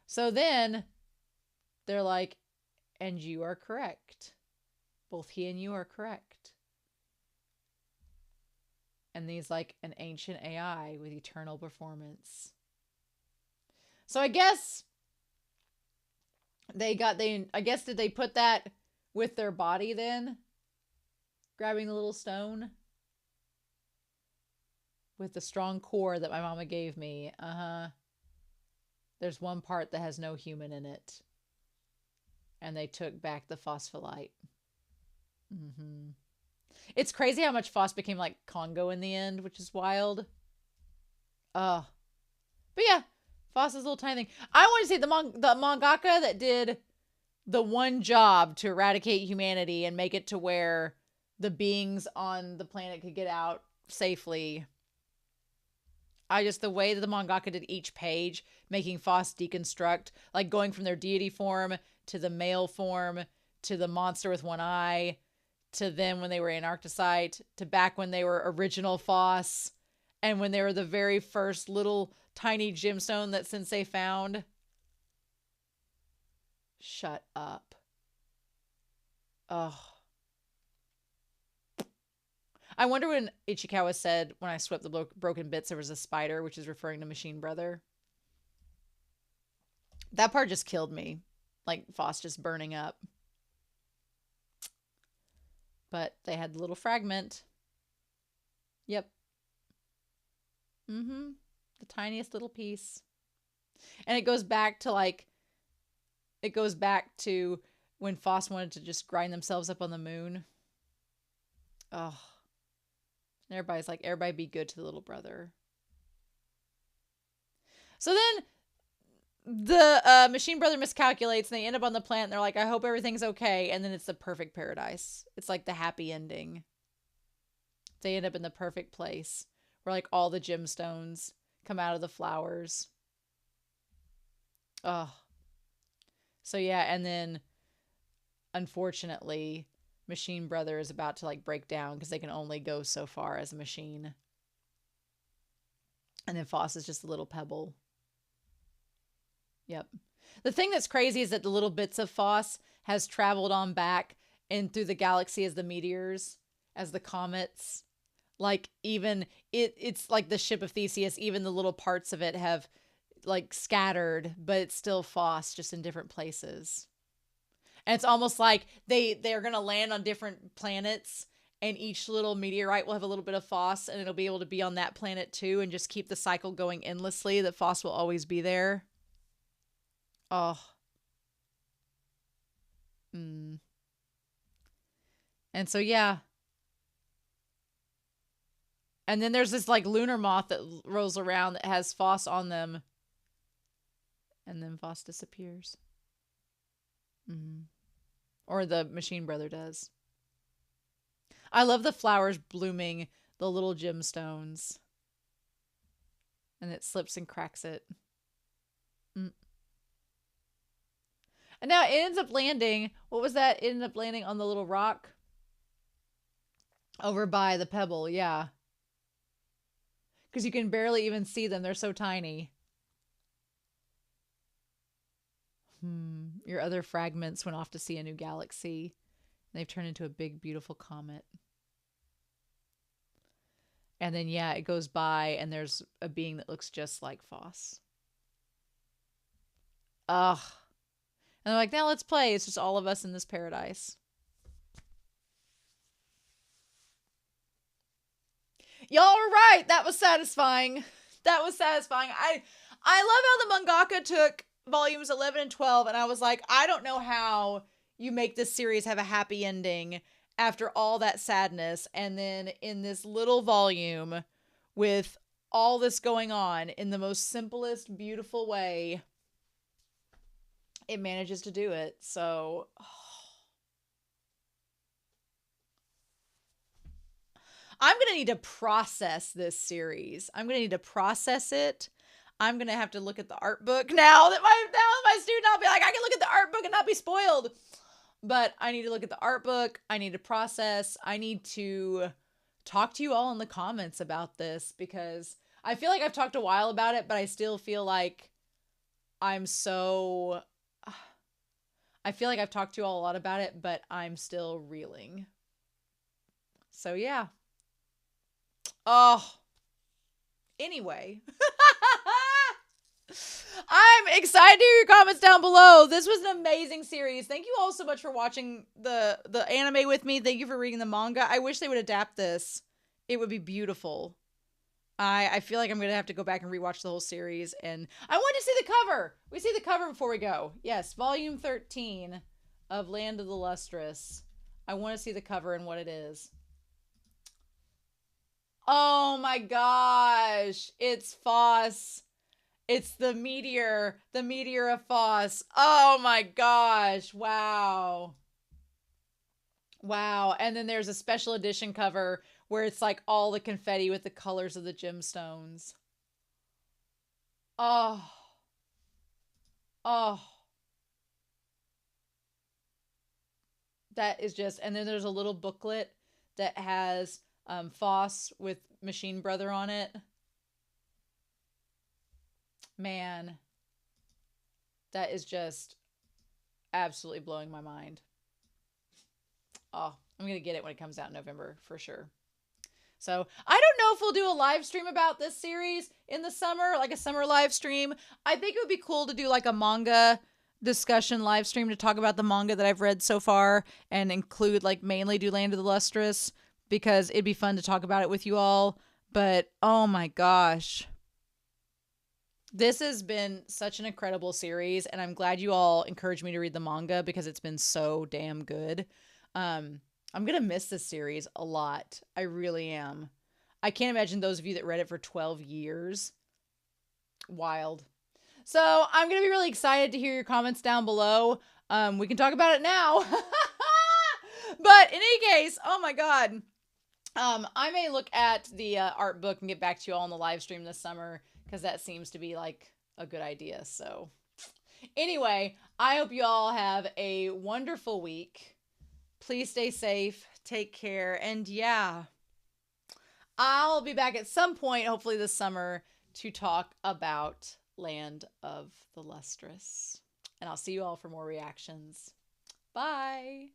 So then they're like, and you are correct. Both he and you are correct. And he's like an ancient AI with eternal performance. So I guess did they put that with their body then? Grabbing the little stone? With the strong core that my mama gave me. There's one part that has no human in it. And they took back the phospholite. It's crazy how much Phos became like Congo in the end, which is wild. But yeah, Phos is a little tiny thing. I want to see the mangaka that did the one job to eradicate humanity and make it to where the beings on the planet could get out safely. The way that the mangaka did each page, making Phos deconstruct, like going from their deity form to the male form to the monster with one eye to then when they were Antarcticite to back when they were original Phos and when they were the very first little tiny gemstone that Sensei found. Shut up. Oh. I wonder when Ichikawa said, when I swept the broken bits, there was a spider, which is referring to Machine Brother. That part just killed me. Like Phos just burning up. But they had the little fragment. Yep. The tiniest little piece. And it goes back to when Phos wanted to just grind themselves up on the moon. Oh. And everybody's like, everybody be good to the little brother. So then the machine brother miscalculates and they end up on the planet and they're like, I hope everything's okay. And then it's the perfect paradise. It's like the happy ending. They end up in the perfect place where like all the gemstones come out of the flowers. Oh. So yeah, and then unfortunately, Machine Brother is about to like break down because they can only go so far as a machine. And then Phos is just a little pebble. Yep. The thing that's crazy is that the little bits of Phos has traveled on back and through the galaxy as the meteors, as the comets. Like even it's like the ship of Theseus, even the little parts of it have like scattered, but it's still Phos, just in different places. And it's almost like they're going to land on different planets and each little meteorite will have a little bit of Phos and it'll be able to be on that planet too and just keep the cycle going endlessly, that Phos will always be there. Oh. And so, yeah. And then there's this like lunar moth that rolls around that has Phos on them. And then Phos disappears. Or the machine brother does. I love the flowers blooming, the little gemstones. And it slips and cracks it. And now it ends up landing. What was that? It ended up landing on the little rock. Over by the pebble, yeah. Because you can barely even see them. They're so tiny. Your other fragments went off to see a new galaxy. They've turned into a big, beautiful comet. And then, yeah, it goes by and there's a being that looks just like Phos. Ugh. And they're like, now let's play. It's just all of us in this paradise. Y'all were right. That was satisfying. That was satisfying. I love how the mangaka took volumes 11 and 12 and I was like, I don't know how you make this series have a happy ending after all that sadness. And then in this little volume with all this going on in the most simplest, beautiful way, it manages to do it. So, I'm going to need to process this series. I'm going to need to process it. I'm going to have to look at the art book now that my student, I'll be like, I can look at the art book and not be spoiled. But I need to look at the art book. I need to process. I need to talk to you all in the comments about this because I feel like I've talked a while about it, but I still feel like I feel like I've talked to you all a lot about it, but I'm still reeling. So yeah. Oh. Anyway. I'm excited to hear your comments down below. This was an amazing series. Thank you all so much for watching the anime with me. Thank you for reading the manga. I wish they would adapt this. It would be beautiful. I feel like I'm going to have to go back and rewatch the whole series. And I want to see the cover. We see the cover before we go. Yes, volume 13 of Land of the Lustrous. I want to see the cover and what it is. Oh my gosh. It's Phos. It's the meteor of Phos. Oh my gosh. Wow. Wow. And then there's a special edition cover where it's like all the confetti with the colors of the gemstones. Oh. Oh. That is just, and then there's a little booklet that has Phos with Machine Brother on it. Man, that is just absolutely blowing my mind. Oh, I'm going to get it when it comes out in November for sure. So I don't know if we'll do a live stream about this series in the summer, like a summer live stream. I think it would be cool to do like a manga discussion live stream to talk about the manga that I've read so far and include like mainly do Land of the Lustrous because it'd be fun to talk about it with you all. But oh my gosh. This has been such an incredible series and I'm glad you all encouraged me to read the manga because it's been so damn good. I'm going to miss this series a lot. I really am. I can't imagine those of you that read it for 12 years. Wild. So I'm going to be really excited to hear your comments down below. We can talk about it now. But in any case, oh my God. I may look at the art book and get back to you all on the live stream this summer, because that seems to be like a good idea. So anyway, I hope you all have a wonderful week. Please stay safe, take care, and yeah, I'll be back at some point, hopefully this summer, to talk about Land of the Lustrous. And I'll see you all for more reactions. Bye.